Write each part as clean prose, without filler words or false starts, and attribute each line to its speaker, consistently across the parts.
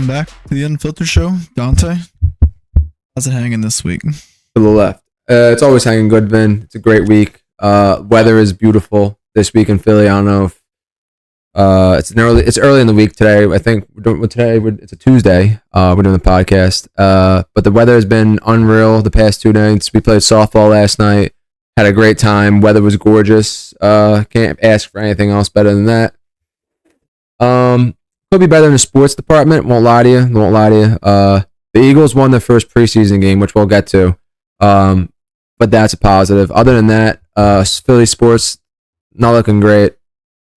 Speaker 1: Welcome back to the Unfiltered Show. Dante, how's it hanging this week?
Speaker 2: To the left. It's always hanging good, Vin. It's a great week. Weather is beautiful this week in Philly. I don't know if it's early in the week today. I think it's a Tuesday. We're doing the podcast. But the weather has been unreal the past 2 nights. We played softball last night. Had a great time. Weather was gorgeous. Can't ask for anything else better than that. Could be better in the sports department. Won't lie to you. The Eagles won their first preseason game, which we'll get to. But that's a positive. Other than that, Philly sports not looking great.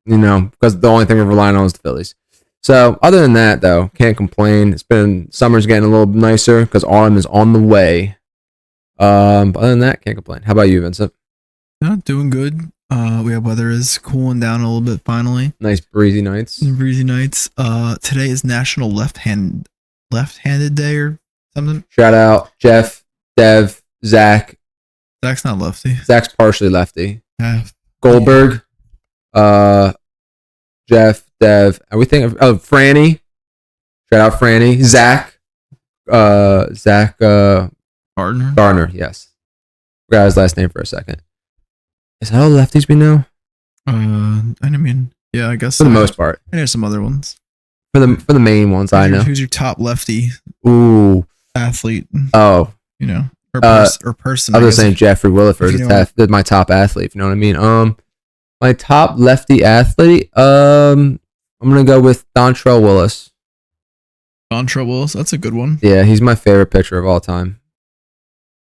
Speaker 2: Because the only thing we're relying on is the Phillies. So other than that, though, can't complain. Summer's getting a little nicer because autumn is on the way. But other than that, can't complain. How about you, Vincent?
Speaker 1: Yeah, doing good. Weather is cooling down a little bit finally.
Speaker 2: Nice breezy nights.
Speaker 1: Today is National Left-Handed Day or something.
Speaker 2: Shout out Jeff, Dev, Zach.
Speaker 1: Zach's not lefty.
Speaker 2: Zach's partially lefty.
Speaker 1: Half.
Speaker 2: Goldberg, Jeff, Dev. Franny. Shout out Franny. Zach. Gardner. Yes. Forgot his last name for a second. Is that all the lefties we know?
Speaker 1: I guess
Speaker 2: for the most part.
Speaker 1: I know some other ones.
Speaker 2: For the main ones, I know.
Speaker 1: Who's your top lefty?
Speaker 2: Ooh,
Speaker 1: athlete.
Speaker 2: Oh,
Speaker 1: or person.
Speaker 2: I was saying Jeffrey Williford. That's my top athlete. If you know what I mean. My top lefty athlete. I'm gonna go with Dontrell Willis.
Speaker 1: Dontrell Willis. That's a good one.
Speaker 2: Yeah, he's my favorite pitcher of all time.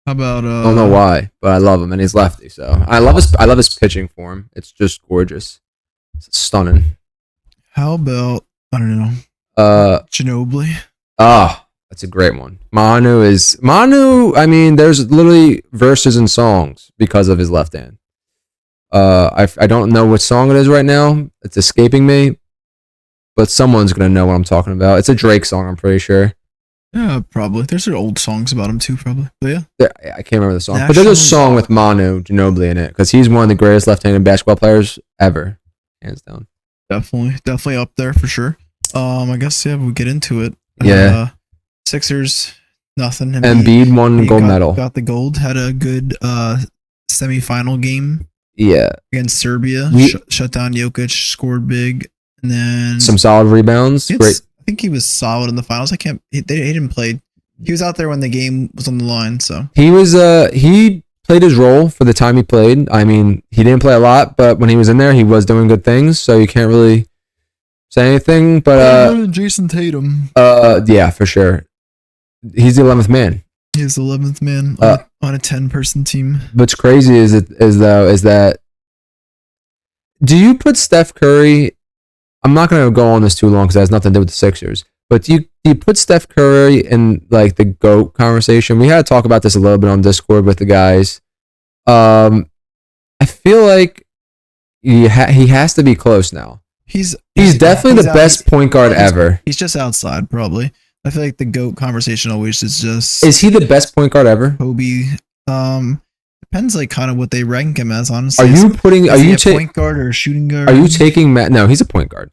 Speaker 1: How about
Speaker 2: I don't know why, but I love him, and he's lefty, so I love his pitching form. It's just gorgeous. It's stunning.
Speaker 1: How about Ginobili?
Speaker 2: That's a great one. Manu. I mean, there's literally verses and songs because of his left hand. I don't know what song it is right now. It's escaping me, but someone's gonna know what I'm talking about. It's a Drake song, I'm pretty sure.
Speaker 1: Yeah, probably. There's old songs about him too, probably. But yeah.
Speaker 2: I can't remember the song. But there's a song with Manu Ginobili in it because he's one of the greatest left-handed basketball players ever. Hands down.
Speaker 1: Definitely up there for sure. I guess, we'll get into it.
Speaker 2: Yeah.
Speaker 1: Sixers, nothing.
Speaker 2: Embiid won gold medal.
Speaker 1: Got the gold. Had a good semifinal game.
Speaker 2: Yeah.
Speaker 1: Against Serbia. Shut down Jokic, scored big. And then
Speaker 2: some solid rebounds. Great.
Speaker 1: I think he was solid in the finals. He didn't play. He was out there when the game was on the line. So
Speaker 2: he was. He played his role for the time he played. I mean, he didn't play a lot, but when he was in there, he was doing good things. So you can't really say anything. But
Speaker 1: Jason Tatum.
Speaker 2: Yeah, for sure. He's the 11th man.
Speaker 1: He's the 11th man on a 10-person team.
Speaker 2: What's crazy is that. Do you put Steph Curry? I'm not going to go on this too long because it has nothing to do with the Sixers. But do you put Steph Curry in like the GOAT conversation? We had to talk about this a little bit on Discord with the guys. I feel like he has to be close now. He's definitely the best point guard ever.
Speaker 1: He's just outside, probably. I feel like the GOAT conversation always is just.
Speaker 2: Is he the best point guard ever?
Speaker 1: Kobe. Depends kind of what they rank him as, honestly.
Speaker 2: Are you
Speaker 1: a point guard or a shooting guard?
Speaker 2: Are you taking no, he's a point guard.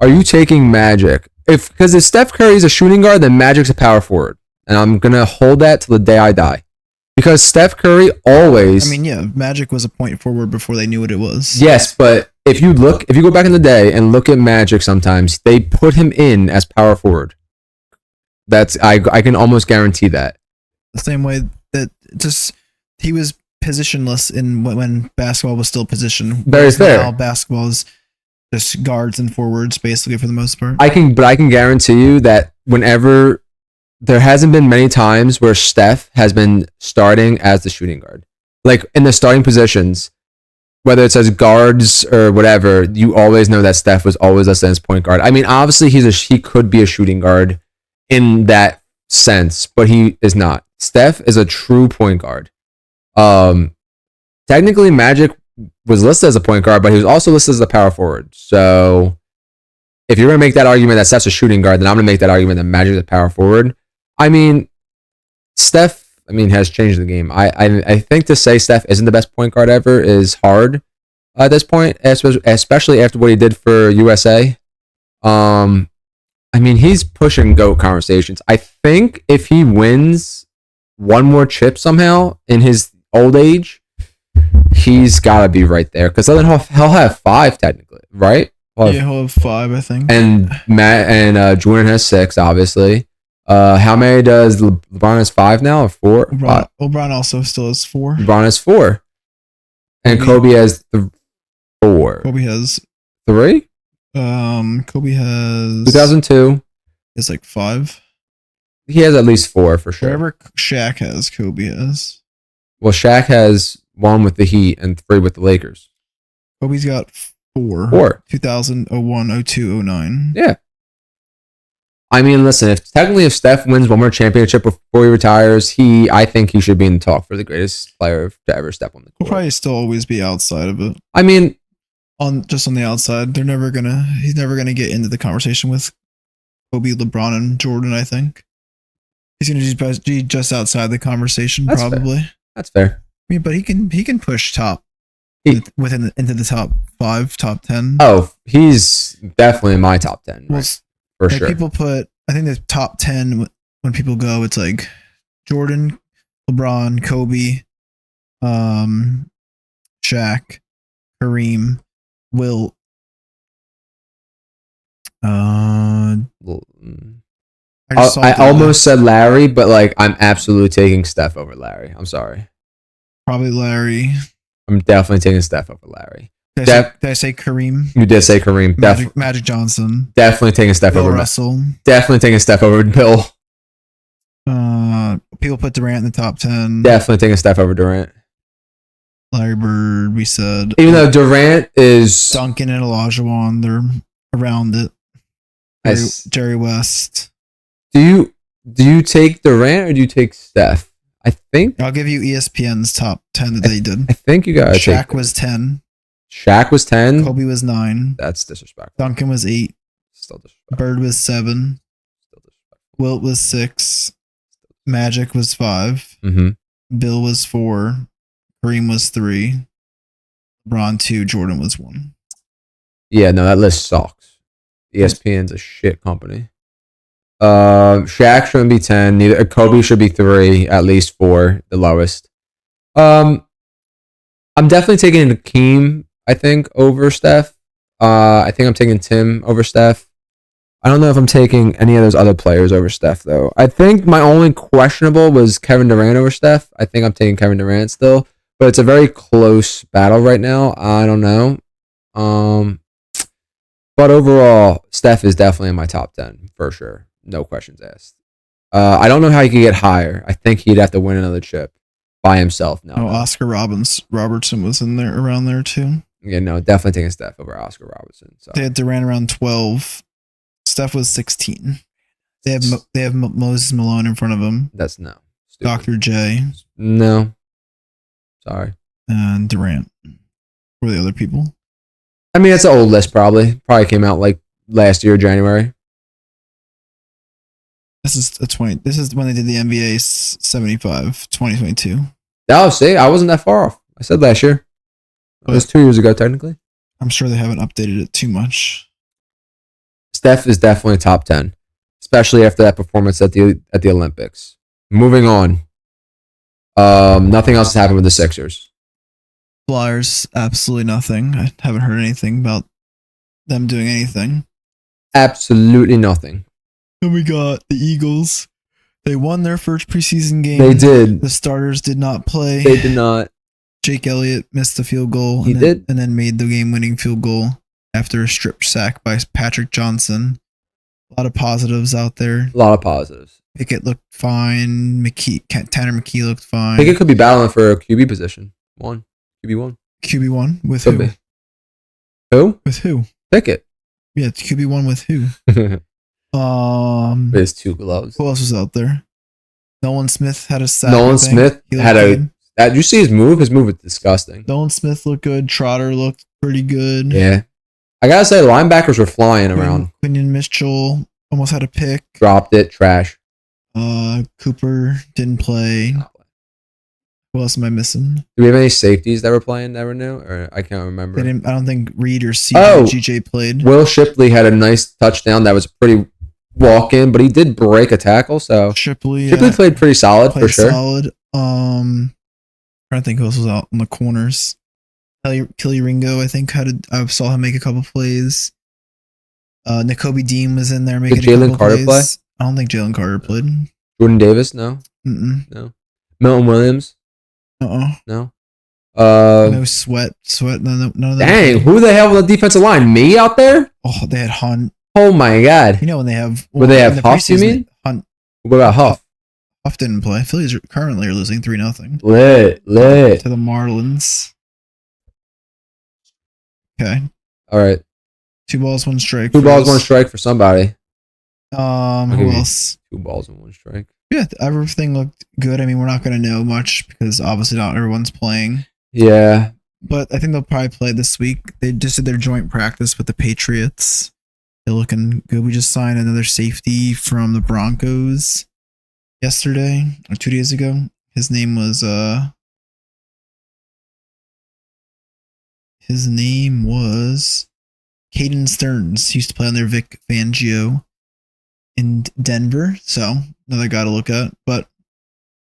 Speaker 2: Are you taking Magic? Because if Steph Curry is a shooting guard, then Magic's a power forward. And I'm going to hold that till the day I die. Because Steph Curry always...
Speaker 1: Magic was a point forward before they knew what it was.
Speaker 2: Yes, but if you go back in the day and look at Magic sometimes, they put him in as power forward. I can almost guarantee that.
Speaker 1: The same way that he was positionless when basketball was still position.
Speaker 2: Very fair.
Speaker 1: Now basketball is just guards and forwards basically for the most part.
Speaker 2: I can guarantee you that whenever there hasn't been many times where Steph has been starting as the shooting guard, like in the starting positions, whether it's as guards or whatever, you always know that Steph was always listed as point guard. I mean, obviously he could be a shooting guard in that sense, but he is not. Steph is a true point guard. Technically Magic was listed as a point guard, but he was also listed as a power forward. So if you're going to make that argument that Steph's a shooting guard, then I'm going to make that argument that Magic's a power forward. I mean, Steph, has changed the game. I think to say Steph isn't the best point guard ever is hard at this point, especially after what he did for USA. I mean, he's pushing GOAT conversations. I think if he wins one more chip somehow in his old age, he's got to be right there. Because then he'll have 5 technically, right?
Speaker 1: Yeah, he'll have 5, I think.
Speaker 2: And Matt and Jordan has 6, obviously. How many does LeBron has 5 now or 4?
Speaker 1: LeBron also still has 4.
Speaker 2: LeBron has 4, and Kobe has 4.
Speaker 1: Kobe has
Speaker 2: 3.
Speaker 1: Kobe has
Speaker 2: 2002.
Speaker 1: It's like 5.
Speaker 2: He has at least 4 for sure.
Speaker 1: Whatever Shaq has, Kobe has.
Speaker 2: Well, Shaq has 1 with the Heat and 3 with the Lakers.
Speaker 1: Kobe's got 4.
Speaker 2: 4.
Speaker 1: 2000, 01, 02, 09.
Speaker 2: Yeah. I mean, listen, if Steph wins one more championship before he retires, I think he should be in the talk for the greatest player to ever step on the court.
Speaker 1: He'll probably still always be outside of it.
Speaker 2: I mean,
Speaker 1: on the outside. He's never gonna get into the conversation with Kobe, LeBron, and Jordan, I think. He's gonna be just outside the conversation,
Speaker 2: That's
Speaker 1: probably.
Speaker 2: Fair. That's fair.
Speaker 1: I mean, but he can push top into the top 5, top 10.
Speaker 2: Oh, he's definitely in my top 10,
Speaker 1: Well,
Speaker 2: right? For
Speaker 1: like
Speaker 2: sure.
Speaker 1: People I think the top 10 when people go, it's like Jordan, LeBron, Kobe, Shaq, Kareem, Wilt.
Speaker 2: I
Speaker 1: I
Speaker 2: almost said Larry, but like I'm absolutely taking Steph over Larry. I'm sorry.
Speaker 1: Probably Larry.
Speaker 2: I'm definitely taking Steph over Larry.
Speaker 1: Did I say Kareem?
Speaker 2: You did say Kareem.
Speaker 1: Magic Johnson.
Speaker 2: Definitely taking Steph
Speaker 1: Bill
Speaker 2: over
Speaker 1: Russell.
Speaker 2: Definitely taking Steph over Bill.
Speaker 1: People put Durant in the top 10.
Speaker 2: Definitely taking Steph over Durant.
Speaker 1: Larry Bird, we said.
Speaker 2: Even though Durant is
Speaker 1: Duncan and Olajuwon, they're around it. Jerry West.
Speaker 2: Do you take Durant or do you take Steph? I think
Speaker 1: I'll give you ESPN's top 10 that they did.
Speaker 2: I think you got
Speaker 1: Shaq was 10.
Speaker 2: Shaq was 10.
Speaker 1: Kobe was 9.
Speaker 2: That's disrespectful.
Speaker 1: Duncan was 8.
Speaker 2: Still disrespectful.
Speaker 1: Bird was 7.
Speaker 2: Still disrespectful.
Speaker 1: Wilt was 6. Magic was 5.
Speaker 2: Mm-hmm.
Speaker 1: Bill was 4. Kareem was 3. LeBron 2. Jordan was 1.
Speaker 2: Yeah, no, that list sucks. ESPN's a shit company. Shaq shouldn't be 10. Neither Kobe should be 3, at least 4, the lowest. I'm definitely taking Hakeem, I think, over Steph. I think I'm taking Tim over Steph. I don't know if I'm taking any of those other players over Steph, though. I think my only questionable was Kevin Durant over Steph. I think I'm taking Kevin Durant still, but it's a very close battle right now. I don't know. But overall, Steph is definitely in my top 10 for sure. No questions asked. I don't know how he could get higher. I think he'd have to win another chip by himself now.
Speaker 1: Oh, Oscar Robertson was in there, around there too.
Speaker 2: Yeah, no, definitely taking Steph over Oscar Robertson. So.
Speaker 1: They had Durant around 12. Steph was 16. They have Moses Malone in front of him.
Speaker 2: That's no.
Speaker 1: Stupid. Dr. J.
Speaker 2: No. Sorry.
Speaker 1: And Durant. Were the other people?
Speaker 2: I mean, it's an old list probably. Probably came out like last year, January.
Speaker 1: This is when they did the NBA 75, 2022.
Speaker 2: Oh, see, I wasn't that far off. I said last year. It was 2 years ago, technically.
Speaker 1: I'm sure they haven't updated it too much.
Speaker 2: Steph is definitely top 10, especially after that performance at the Olympics. Moving on. Nothing else has happened with the Sixers.
Speaker 1: Flyers, absolutely nothing. I haven't heard anything about them doing anything.
Speaker 2: Absolutely nothing.
Speaker 1: Then we got the Eagles. They won their first preseason game.
Speaker 2: They did.
Speaker 1: The starters did not play.
Speaker 2: They did not.
Speaker 1: Jake Elliott missed the field goal.
Speaker 2: He did.
Speaker 1: And then made the game-winning field goal after a strip sack by Patrick Johnson. A lot of positives out there.
Speaker 2: A lot of positives.
Speaker 1: Pickett looked fine. Tanner McKee looked fine.
Speaker 2: Pickett could be battling for a QB position. QB1.
Speaker 1: QB1 with
Speaker 2: could
Speaker 1: who?
Speaker 2: Be. Who?
Speaker 1: With who?
Speaker 2: Pickett.
Speaker 1: Yeah, it's QB1 with who?
Speaker 2: His 2 gloves.
Speaker 1: Who else was out there? Nolan Smith had a sack.
Speaker 2: Nolan Smith had a. Did you see his move? His move was disgusting.
Speaker 1: Nolan Smith looked good. Trotter looked pretty good.
Speaker 2: Yeah. I gotta say, linebackers were flying around.
Speaker 1: Quinion Mitchell almost had a pick.
Speaker 2: Dropped it. Trash.
Speaker 1: Cooper didn't play. Who else am I missing?
Speaker 2: Do we have any safeties that were playing that were new? Or I can't remember.
Speaker 1: I don't think Reed or GJ played.
Speaker 2: Will Shipley had a nice touchdown that was pretty walk in, but he did break a tackle. So
Speaker 1: Shipley
Speaker 2: played pretty solid for sure.
Speaker 1: Solid. Trying to think who else was out on the corners. Kelly Ringo, I think I saw him make a couple plays. N'Kobe Dean was in there making a couple plays. Play? I don't think Jalen Carter played.
Speaker 2: Jordan Davis, no. No. Milton Williams. No.
Speaker 1: No Sweat. None of them.
Speaker 2: Dang, who the hell was the defensive line? Me out there?
Speaker 1: Oh, they had Hunt.
Speaker 2: Oh my god.
Speaker 1: You know when they have.
Speaker 2: Would they have Huff? You mean
Speaker 1: Hunt?
Speaker 2: What about Huff?
Speaker 1: Huff didn't play. Phillies currently are losing 3-0.
Speaker 2: Lit
Speaker 1: to the Marlins. Okay.
Speaker 2: All right.
Speaker 1: 2 balls, 1 strike.
Speaker 2: 2 balls, 1 strike for somebody.
Speaker 1: Who else?
Speaker 2: 2 balls and 1 strike.
Speaker 1: Yeah, everything looked good. I mean, we're not going to know much because obviously not everyone's playing.
Speaker 2: Yeah.
Speaker 1: But I think they'll probably play this week. They just did their joint practice with the Patriots. They're looking good. We just signed another safety from the Broncos yesterday or 2 days ago. His name was Caden Stearns. He used to play on their Vic Fangio in Denver. So another guy to look at. But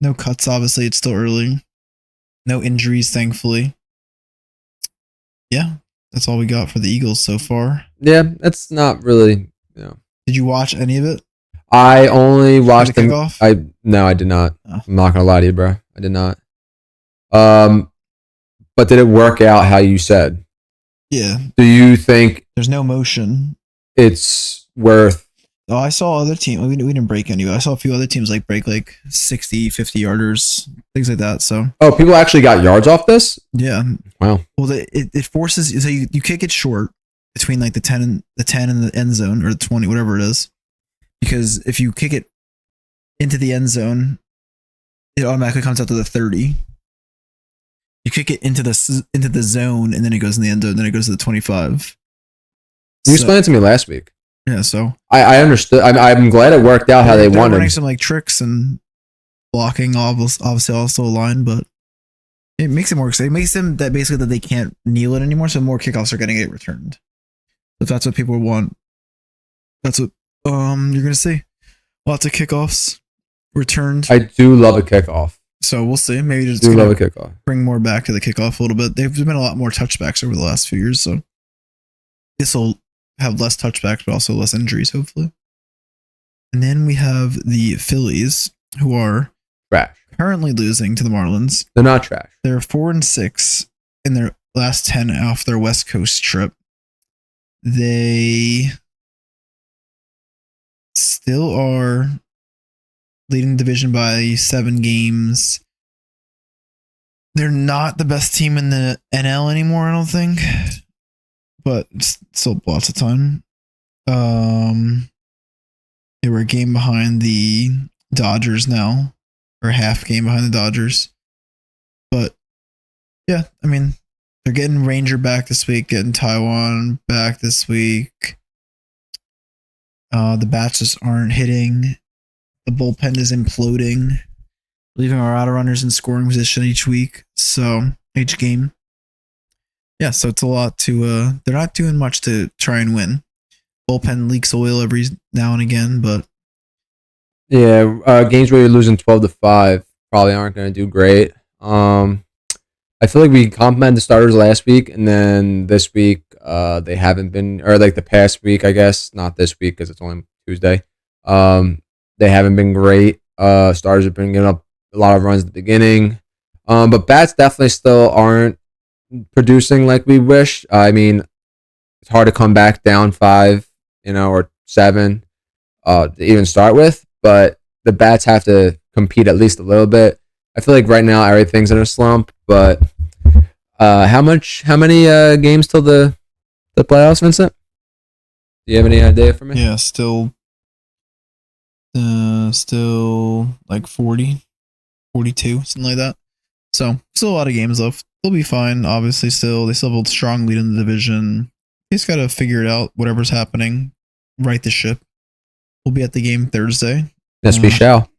Speaker 1: no cuts, obviously. It's still early. No injuries, thankfully. Yeah, that's all we got for the Eagles so far.
Speaker 2: Yeah, that's not really.
Speaker 1: Did you watch any of it?
Speaker 2: I only watched
Speaker 1: the kickoff.
Speaker 2: No, I did not.
Speaker 1: Oh.
Speaker 2: I'm not gonna lie to you, bro. I did not. But did it work out how you said?
Speaker 1: Yeah.
Speaker 2: Do you think
Speaker 1: there's no motion?
Speaker 2: It's worth.
Speaker 1: Oh, I saw other teams. We didn't break any. I saw a few other teams break 60, 50 yarders, things like that. So.
Speaker 2: Oh, people actually got yards off this?
Speaker 1: Yeah.
Speaker 2: Wow.
Speaker 1: Well, it forces so you kick it short between the 10 and the end zone or the 20, whatever it is, because if you kick it into the end zone, it automatically comes out to the 30. You kick it into the zone and then it goes in the end zone. Then it goes to the 25.
Speaker 2: You explained it to me last week.
Speaker 1: Yeah, so
Speaker 2: I understood. I'm glad it worked out how they wanted.
Speaker 1: Running some tricks and blocking, obviously also aligned, but it makes it more exciting. It makes them that basically that they can't kneel it anymore, so more kickoffs are getting it returned. If that's what people want, that's what you're gonna see. Lots of kickoffs returned.
Speaker 2: I do love a kickoff.
Speaker 1: So we'll see. Maybe just
Speaker 2: love a kickoff.
Speaker 1: Bring more back to the kickoff a little bit. There's been a lot more touchbacks over the last few years, so this will have less touchbacks, but also less injuries, hopefully. And then we have the Phillies, who are
Speaker 2: trash.
Speaker 1: Currently losing to the Marlins.
Speaker 2: They're not trash.
Speaker 1: They're 4-6 in their last 10 off their West Coast trip. They still are leading the division by 7 games. They're not the best team in the NL anymore, I don't think. But still lots of time. They were a game behind the Dodgers now, or half game behind the Dodgers. But yeah, I mean, they're getting Ranger back this week, getting Taiwan back this week. The bats just aren't hitting. The bullpen is imploding, leaving our auto runners in scoring position each week. So each game. Yeah, so it's a lot to they're not doing much to try and win. Bullpen leaks oil every now and again, but
Speaker 2: yeah, games where you're losing 12-5 probably aren't going to do great. I feel like we complimented the starters last week, and then this week they haven't been, or the past week, I guess, not this week because it's only Tuesday. They haven't been great. Starters have been giving up a lot of runs at the beginning, but bats definitely still aren't producing like we wish. I mean, it's hard to come back down 5, or 7 to even start with, but the bats have to compete at least a little bit. I feel like right now everything's in a slump, but how many games till the playoffs, Vincent? Do you have any idea for me?
Speaker 1: Yeah, still like 40, 42, something like that. So still a lot of games left. They'll be fine. Obviously, they still have a strong lead in the division. They just got to figure it out. Whatever's happening, right the ship. We'll be at the game Thursday.
Speaker 2: Yes, we shall.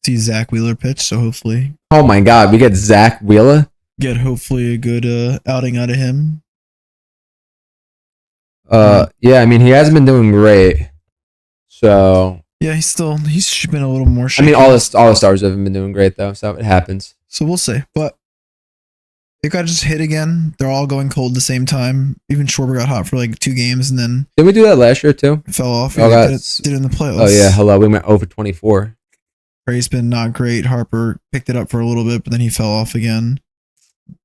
Speaker 1: See Zach Wheeler pitch, so hopefully.
Speaker 2: Oh my God, we get Zach Wheeler.
Speaker 1: Get hopefully a good outing out of him.
Speaker 2: Yeah, I mean he hasn't been doing great. So
Speaker 1: Yeah, he's been a little more
Speaker 2: I
Speaker 1: shaky.
Speaker 2: mean, all the stars haven't been doing great though, so it happens.
Speaker 1: So we'll see. But it got just hit again. They're all going cold at the same time. Even Schwarber got hot for like 2 games and then
Speaker 2: Did we do that last year too?
Speaker 1: fell off.
Speaker 2: Oh,
Speaker 1: Yeah, did it in the playoffs.
Speaker 2: Oh yeah, hello. We went over 24.
Speaker 1: Trey's been not great. Harper picked it up for a little bit, but then he fell off again.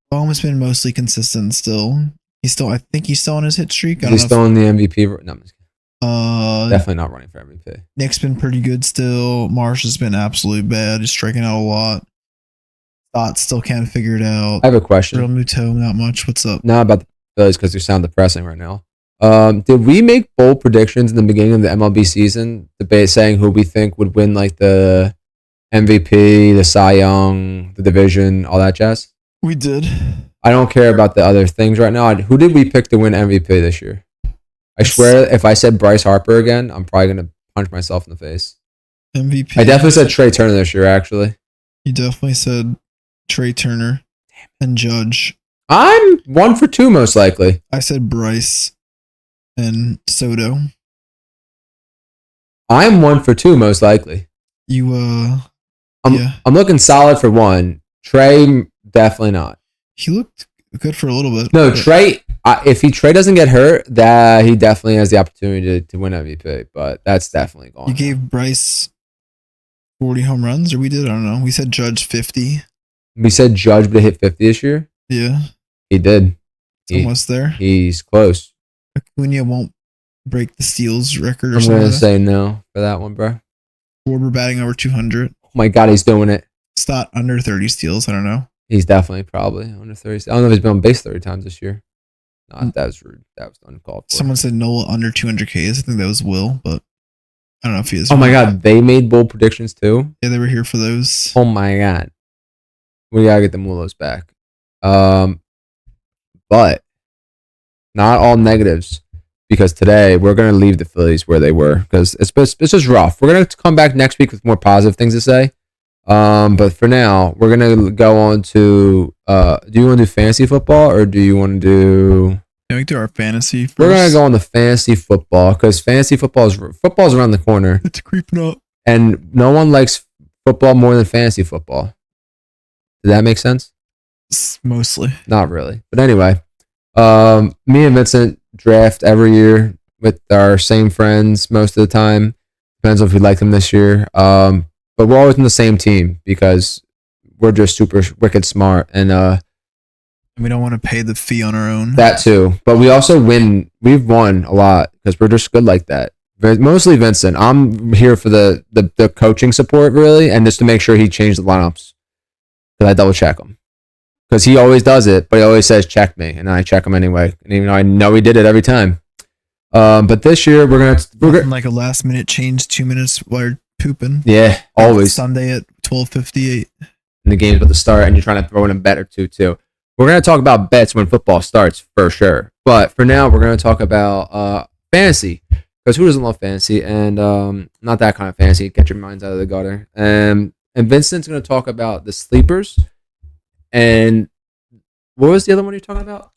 Speaker 1: Bohm has been mostly consistent still. I think he's still on his hit streak.
Speaker 2: He's still in the MVP. No, I'm just kidding. Definitely not running for MVP.
Speaker 1: Nick's been pretty good still. Marsh has been absolutely bad. He's striking out a lot. Stott still can't figure it out.
Speaker 2: I have a question.
Speaker 1: Real Muto, not much. What's up?
Speaker 2: Not about the Phillies because they sound depressing right now. Did we make bold predictions in the beginning of the MLB season, saying who we think would win like the MVP, the Cy Young, the division, all that jazz?
Speaker 1: We did.
Speaker 2: I don't care about the other things right now. Who did we pick to win MVP this year? I swear, if I said Bryce Harper again, I'm probably gonna punch myself in the face.
Speaker 1: MVP.
Speaker 2: I definitely said Trey Turner this year. Actually,
Speaker 1: You definitely said Trey Turner and Judge.
Speaker 2: I'm 1 for 2 most likely.
Speaker 1: I said Bryce and Soto.
Speaker 2: I'm 1 for 2 most likely.
Speaker 1: Yeah.
Speaker 2: I'm looking solid for 1. Trey, definitely not.
Speaker 1: He looked good for a little bit.
Speaker 2: No, Trey. If Trey doesn't get hurt, that he definitely has the opportunity to win MVP. But that's definitely gone.
Speaker 1: You gave Bryce 40 home runs, or we did? I don't know. We said Judge 50.
Speaker 2: We said Judge would hit 50 this year.
Speaker 1: Yeah.
Speaker 2: He did.
Speaker 1: Almost there.
Speaker 2: He's close.
Speaker 1: Acuna won't break the steals record or
Speaker 2: I'm
Speaker 1: something.
Speaker 2: going to say no for that one, bro.
Speaker 1: Schwarber batting over 200.
Speaker 2: Oh my God, he's doing it.
Speaker 1: Stott under 30 steals. I don't know.
Speaker 2: He's definitely probably under 30. I don't know if he's been on base 30 times this year. No, that was rude. That was uncalled for.
Speaker 1: Someone said Nola under 200 Ks. I think that was Will, but I don't know if he is.
Speaker 2: Oh my God, they made bold predictions too?
Speaker 1: Yeah, they were here for those.
Speaker 2: Oh my God. We got to get the Mulos back. But not all negatives, because today we're going to leave the Phillies where they were because it's just rough. We're going to come back next week with more positive things to say. But for now, we're going to go on to, do you want to do fantasy football or do you want to do...
Speaker 1: Yeah, we do our fantasy first.
Speaker 2: We're going to go on the fantasy football because fantasy football's around the corner.
Speaker 1: It's creeping up.
Speaker 2: And no one likes football more than fantasy football. Did that make sense?
Speaker 1: Mostly.
Speaker 2: Not really. But anyway, me and Vincent draft every year with our same friends most of the time. Depends on if we like them this year. But we're always in the same team because we're just super wicked smart. And
Speaker 1: we don't want to pay the fee on our own.
Speaker 2: That too. But we also win. We've won a lot because we're just good like that. Mostly Vincent. I'm here for the coaching support, really, and just to make sure he changed the lineups. Because I double check him. Because he always does it, but he always says check me, and I check him anyway. And even though I know he did it every time. But this year we're
Speaker 1: like a last minute change, 2 minutes while you're pooping.
Speaker 2: Yeah, always.
Speaker 1: Sunday at 12:58.
Speaker 2: And the game's about to start, and you're trying to throw in a bet or two too. We're gonna talk about bets when football starts for sure. But for now, we're gonna talk about fantasy. Because who doesn't love fantasy? And not that kind of fantasy. Get your minds out of the gutter. And Vincent's going to talk about the sleepers. And what was the other one you're talking about?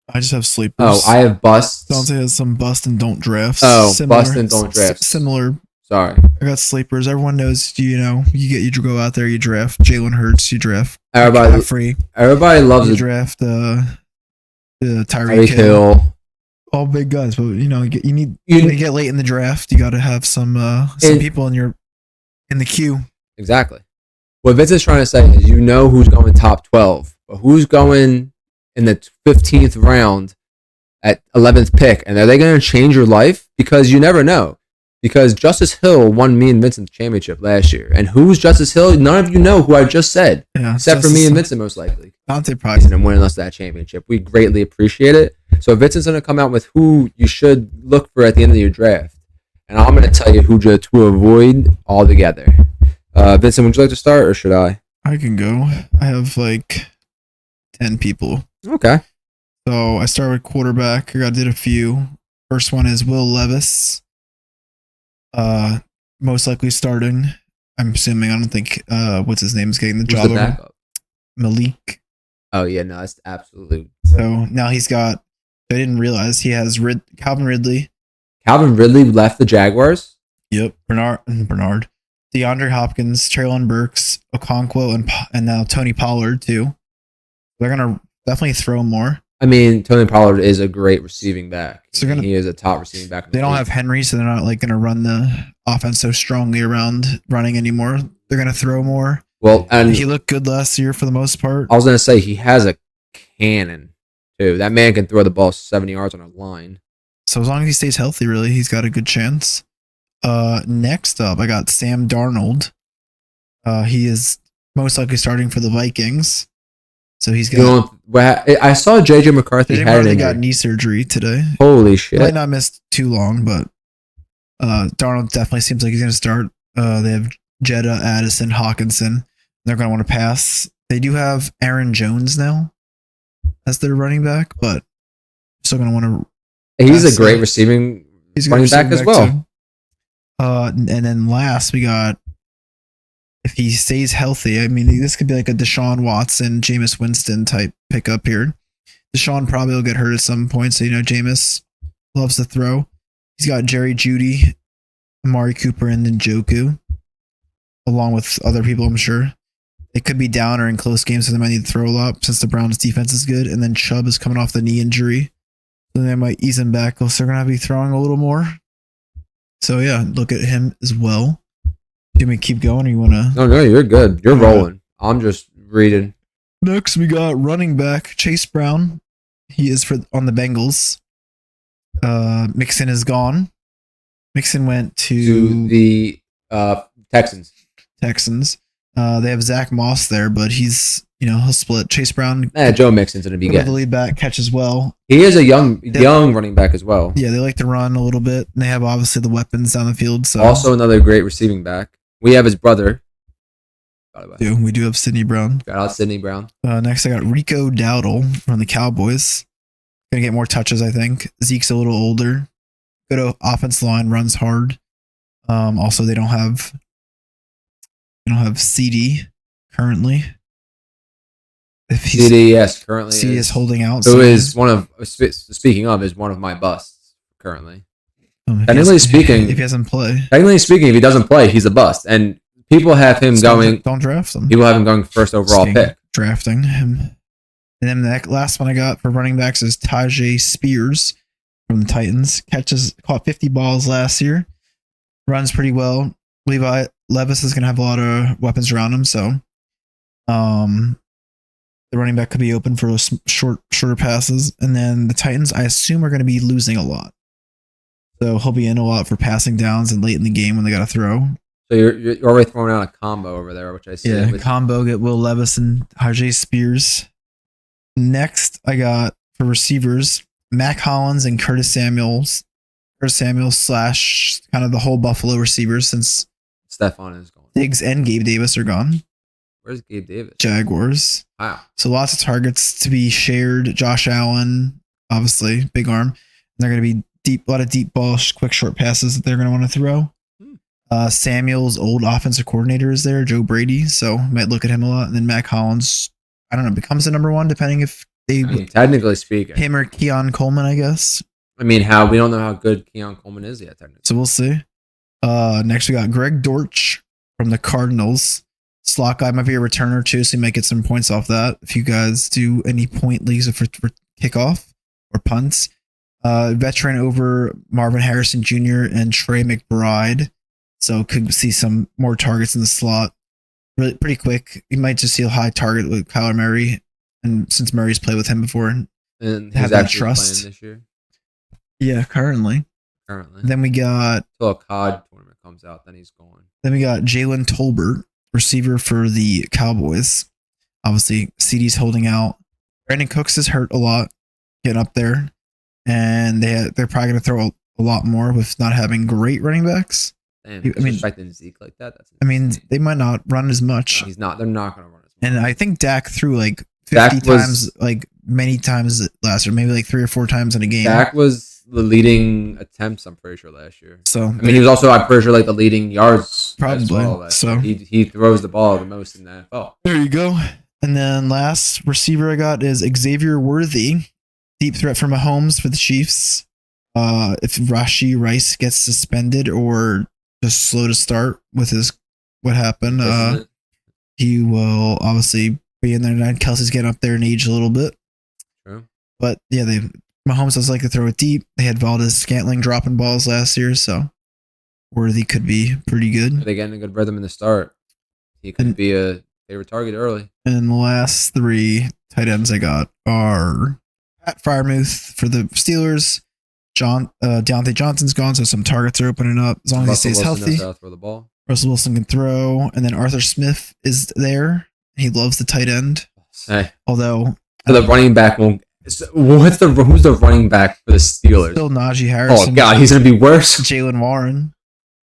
Speaker 1: I just have sleepers.
Speaker 2: Oh, I have busts.
Speaker 1: Dante has some bust and don't drafts.
Speaker 2: Oh, bust and don't draft.
Speaker 1: Similar.
Speaker 2: Sorry.
Speaker 1: I got sleepers. Everyone knows, you go out there, you draft Jalen Hurts, you draft
Speaker 2: everybody loves
Speaker 1: you
Speaker 2: it.
Speaker 1: draft
Speaker 2: Tyreek Hill.
Speaker 1: All big guys, but you need to get late in the draft. You got to have some people in the queue.
Speaker 2: Exactly. What Vince is trying to say is, who's going top 12, but who's going in the 15th round at 11th pick, and are they going to change your life? Because you never know. Because Justice Hill won me and Vincent the championship last year, and who's Justice Hill? None of you know who I just said, except for me and Vincent, most likely.
Speaker 1: Dante probably
Speaker 2: and winning us that championship. We greatly appreciate it. So Vincent's going to come out with who you should look for at the end of your draft. And I'm going to tell you who to avoid altogether. Vincent, would you like to start or should I?
Speaker 1: I can go. I have like 10 people.
Speaker 2: Okay.
Speaker 1: So I start with quarterback. I did a few. First one is Will Levis. Most likely starting. I'm assuming. I don't think what's his name is getting the
Speaker 2: Who's
Speaker 1: job.
Speaker 2: The backup?
Speaker 1: Malik.
Speaker 2: Oh yeah, no, that's absolutely.
Speaker 1: So now he's got. I didn't realize he has Calvin Ridley.
Speaker 2: Calvin Ridley left the Jaguars.
Speaker 1: Yep. Bernard. DeAndre Hopkins, Traylon Burks, Okonkwo, and now Tony Pollard too. They're gonna definitely throw more.
Speaker 2: I mean, Tony Pollard is a great receiving back.
Speaker 1: So
Speaker 2: he is a top receiving back.
Speaker 1: They don't have Henry, so they're not like gonna run the offense so strongly around running anymore. They're gonna throw more.
Speaker 2: Well, and
Speaker 1: he looked good last year for the most part.
Speaker 2: I was gonna say he has a cannon too. That man can throw the ball 70 yards on a line.
Speaker 1: So as long as he stays healthy, really, he's got a good chance. Next up, I got Sam Darnold. He is most likely starting for the Vikings. So he's got.
Speaker 2: I saw JJ McCarthy had an
Speaker 1: got knee surgery today.
Speaker 2: Holy shit!
Speaker 1: Might not miss too long, but Darnold definitely seems like he's going to start. They have Jetta, Addison, Hawkinson. They're going to want to pass. They do have Aaron Jones now as their running back, but still going to want
Speaker 2: to. He's a great receiving running back as well. Too.
Speaker 1: And then last we got, if he stays healthy, I mean, this could be like a Deshaun Watson, Jameis Winston type pickup here. Deshaun probably will get hurt at some point, so Jameis loves to throw. He's got Jerry Jeudy, Amari Cooper, and Njoku, along with other people, I'm sure. They could be down or in close games, so they might need to throw a lot since the Browns' defense is good. And then Chubb is coming off the knee injury, so they might ease him back. So they're going to be throwing a little more. So yeah, look at him as well. Do you want me to keep going, or you want to?
Speaker 2: No, you're good. You're rolling. I'm just reading.
Speaker 1: Next, we got running back Chase Brown. He is on the Bengals. Mixon is gone. Mixon went to
Speaker 2: the Texans.
Speaker 1: They have Zach Moss there, but he's he'll split. Chase Brown.
Speaker 2: Joe Mixon's gonna be good.
Speaker 1: The lead back catch as well.
Speaker 2: He is a young running back as well.
Speaker 1: Yeah, they like to run a little bit. And they have obviously the weapons down the field. So
Speaker 2: also another great receiving back. We have his brother.
Speaker 1: We do have Sidney Brown.
Speaker 2: Shout out Sidney Brown.
Speaker 1: Next, I got Rico Dowdle from the Cowboys. Gonna get more touches, I think. Zeke's a little older. Good offensive line, runs hard. Also, they don't have CD currently.
Speaker 2: CD, yes, currently.
Speaker 1: CD is holding out.
Speaker 2: Who is one of my busts currently. Technically speaking,
Speaker 1: if he doesn't play,
Speaker 2: if he doesn't play, he's a bust. And people have him going.
Speaker 1: Don't draft him.
Speaker 2: People have him going first overall pick.
Speaker 1: Drafting him. And then the last one I got for running backs is Tajay Spears from the Titans. Caught 50 balls last year. Runs pretty well. Levi Levis is going to have a lot of weapons around him, so the running back could be open for those shorter passes. And then the Titans, I assume, are going to be losing a lot. So he'll be in a lot for passing downs and late in the game when they got to throw.
Speaker 2: So you're already throwing out a combo over there, which I see.
Speaker 1: Yeah, combo, get Will Levis and Tajay Spears. Next, I got for receivers, Mac Hollins and Curtis Samuels. Curtis Samuels / kind of the whole Buffalo receivers since
Speaker 2: Stephon is gone.
Speaker 1: Diggs and Gabe Davis are gone.
Speaker 2: Where's Gabe Davis?
Speaker 1: Jaguars.
Speaker 2: Wow. So
Speaker 1: lots of targets to be shared. Josh Allen, obviously, big arm. And they're going to be a lot of deep ball, quick short passes that they're going to want to throw. Samuel's old offensive coordinator is there, Joe Brady, so might look at him a lot. And then Mac Hollins, I don't know, becomes the number one depending if they
Speaker 2: technically speaking,
Speaker 1: him or Keon Coleman, I guess.
Speaker 2: I mean, we don't know how good Keon Coleman is yet, technically.
Speaker 1: So we'll see. Next we got Greg Dortch from the Cardinals. Slot guy might be a returner too, so you might get some points off that if you guys do any point leagues for kickoff or punts. Veteran over Marvin Harrison Jr. and Trey McBride. So could see some more targets in the slot really pretty quick. You might just see a high target with Kyler Murray, and since Murray's played with him before,
Speaker 2: and
Speaker 1: have that trust.
Speaker 2: This year.
Speaker 1: Yeah, currently. Then we got
Speaker 2: until a COD tournament comes out, then he's gone.
Speaker 1: Then we got Jalen Tolbert, receiver for the Cowboys. Obviously, CD's holding out. Brandon Cooks is hurt a lot, getting up there, and they're probably going to throw a lot more with not having great running backs.
Speaker 2: Damn, disrespecting Zeke like that.
Speaker 1: They might not run as much.
Speaker 2: No, he's not. They're not going to run as much.
Speaker 1: And I think Dak threw like 50 times, like many times last year, maybe like 3 or 4 times in a game.
Speaker 2: Dak was the leading attempts, I'm pretty sure, last year.
Speaker 1: So
Speaker 2: I mean, he was also, I'm pretty sure, like the leading yards.
Speaker 1: Probably. So
Speaker 2: he throws the ball the most in the NFL.
Speaker 1: There you go. And then last receiver I got is Xavier Worthy, deep threat for Mahomes for the Chiefs. If Rashee Rice gets suspended or just slow to start with his what happened.
Speaker 2: Isn't it?
Speaker 1: He will obviously be in there tonight. Kelsey's getting up there in age a little bit.
Speaker 2: True.
Speaker 1: But yeah, Mahomes does like to throw it deep. They had Valdez Scantling dropping balls last year, so Worthy could be pretty good.
Speaker 2: They getting a good rhythm in the start. He could be a favorite target early.
Speaker 1: And the last 3 tight ends I got are Pat Fryermuth for the Steelers. Deontay Johnson's gone, so some targets are opening up as long as he stays healthy.
Speaker 2: Knows how to throw the ball.
Speaker 1: Russell Wilson can throw, and then Arthur Smith is there. He loves the tight end.
Speaker 2: Hey.
Speaker 1: Although
Speaker 2: So the running back won't. Who's the running back for the Steelers?
Speaker 1: Still Najee Harris.
Speaker 2: Oh God, he's gonna be worse.
Speaker 1: Jalen Warren.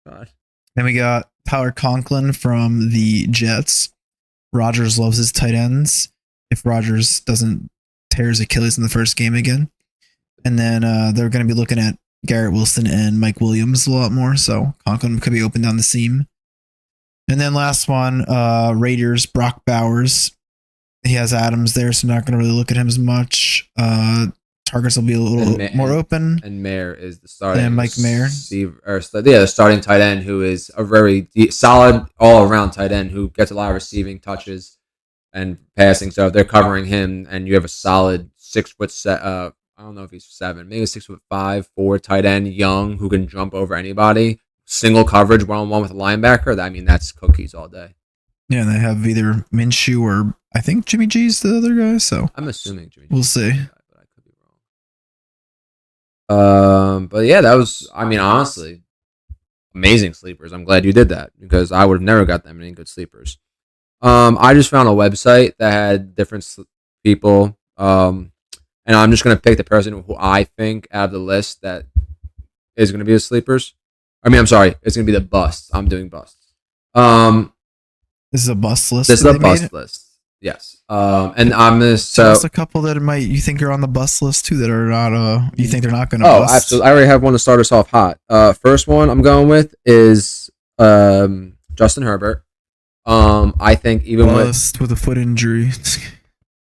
Speaker 2: God.
Speaker 1: Then we got Tyler Conklin from the Jets. Rodgers loves his tight ends. If Rodgers doesn't tear his Achilles in the first game again, and then they're going to be looking at Garrett Wilson and Mike Williams a lot more. So Conklin could be open down the seam. And then last one, Raiders, Brock Bowers. He has Adams there, so not going to really look at him as much. Targets will be a little more open.
Speaker 2: And Mayer is the starting.
Speaker 1: And Mike Mayer.
Speaker 2: The starting tight end, who is a very solid all-around tight end who gets a lot of receiving touches and passing. So if they're covering him, and you have a solid 6 foot set, I don't know if he's 7, maybe 6'5", 4 tight end, young, who can jump over anybody. Single coverage, one-on-one with a linebacker. I mean, that's cookies all day.
Speaker 1: Yeah, and they have either Minshew or I think Jimmy G's the other guy. So
Speaker 2: I'm assuming Jimmy.
Speaker 1: We'll see.
Speaker 2: But I could be wrong. But yeah, that was. I mean, honestly, amazing sleepers. I'm glad you did that because I would have never got that many good sleepers. I just found a website that had different people. And I'm just gonna pick the person who I think out of the list that is gonna be the sleepers. I mean, I'm sorry, it's gonna be the busts. I'm doing busts.
Speaker 1: This is a bust list.
Speaker 2: This is a bust list. Yes. And I'm this. So
Speaker 1: just a couple that you think are on the bust list too that are not. You think they're not going to.
Speaker 2: Oh, absolutely. I already have one to start us off hot. First one I'm going with is Justin Herbert. I think even
Speaker 1: with a foot injury.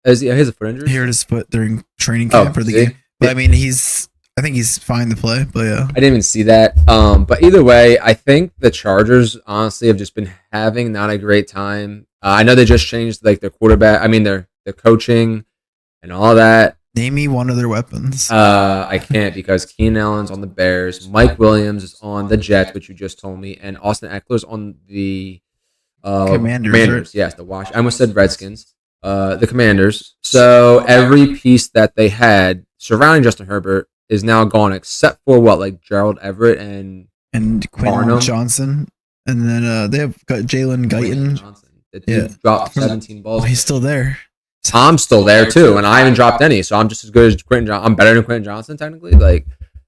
Speaker 2: He has a foot injury.
Speaker 1: He hurt his foot during training camp for the game. But yeah. I mean, I think he's fine to play. But yeah,
Speaker 2: I didn't even see that. But either way, I think the Chargers honestly have just been having not a great time. I know they just changed like their quarterback. I mean, their coaching and all that.
Speaker 1: Name me one of their weapons.
Speaker 2: I can't because Keenan Allen's on the Bears. Mike Williams is on the Jets, which you just told me, and Austin Eckler's on the
Speaker 1: Commanders.
Speaker 2: Right? Yes, the I almost said Redskins. The Commanders. So every piece that they had surrounding Justin Herbert is now gone, except for like Gerald Everett and
Speaker 1: Quentin Johnson, and then they have got Jalen Guyton.
Speaker 2: The dude dropped 17 balls.
Speaker 1: Oh, he's still there.
Speaker 2: I'm still there too, and I haven't dropped any, so I'm just as good as Quentin Johnson. I'm better than Quentin Johnson, technically. Like,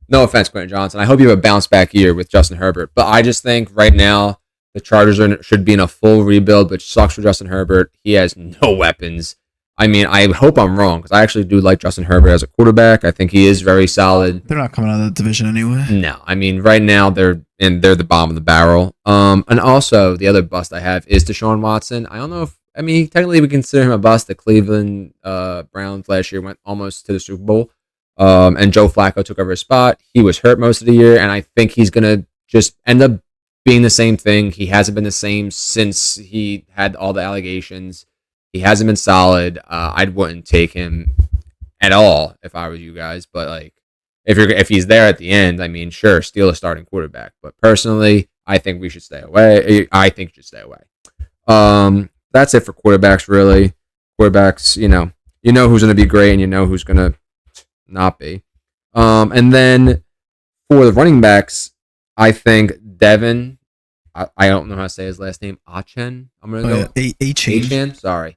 Speaker 2: no offense, Quentin Johnson. I hope you have a bounce back year with Justin Herbert, but I just think right now the Chargers should be in a full rebuild, which sucks for Justin Herbert. He has no weapons. I mean, I hope I'm wrong because I actually do like Justin Herbert as a quarterback. I think he is very solid.
Speaker 1: They're not coming out of the division anyway.
Speaker 2: No, I mean, right now they're the bottom of the barrel. And also the other bust I have is Deshaun Watson. I don't know if technically we consider him a bust. The Cleveland Browns last year went almost to the Super Bowl, and Joe Flacco took over his spot. He was hurt most of the year, and I think he's gonna just end up being the same thing. He hasn't been the same since he had all the allegations. He hasn't been solid. I wouldn't take him at all if I was you guys. But like, if he's there at the end, I mean, sure, steal a starting quarterback. But personally, I think we should stay away. I think you should stay away. That's it for quarterbacks. Really, quarterbacks. You know who's going to be great, and you know who's going to not be. And then for the running backs, I think Devin. I don't know how to say his last name. Achen. I'm going to go Achen. Sorry.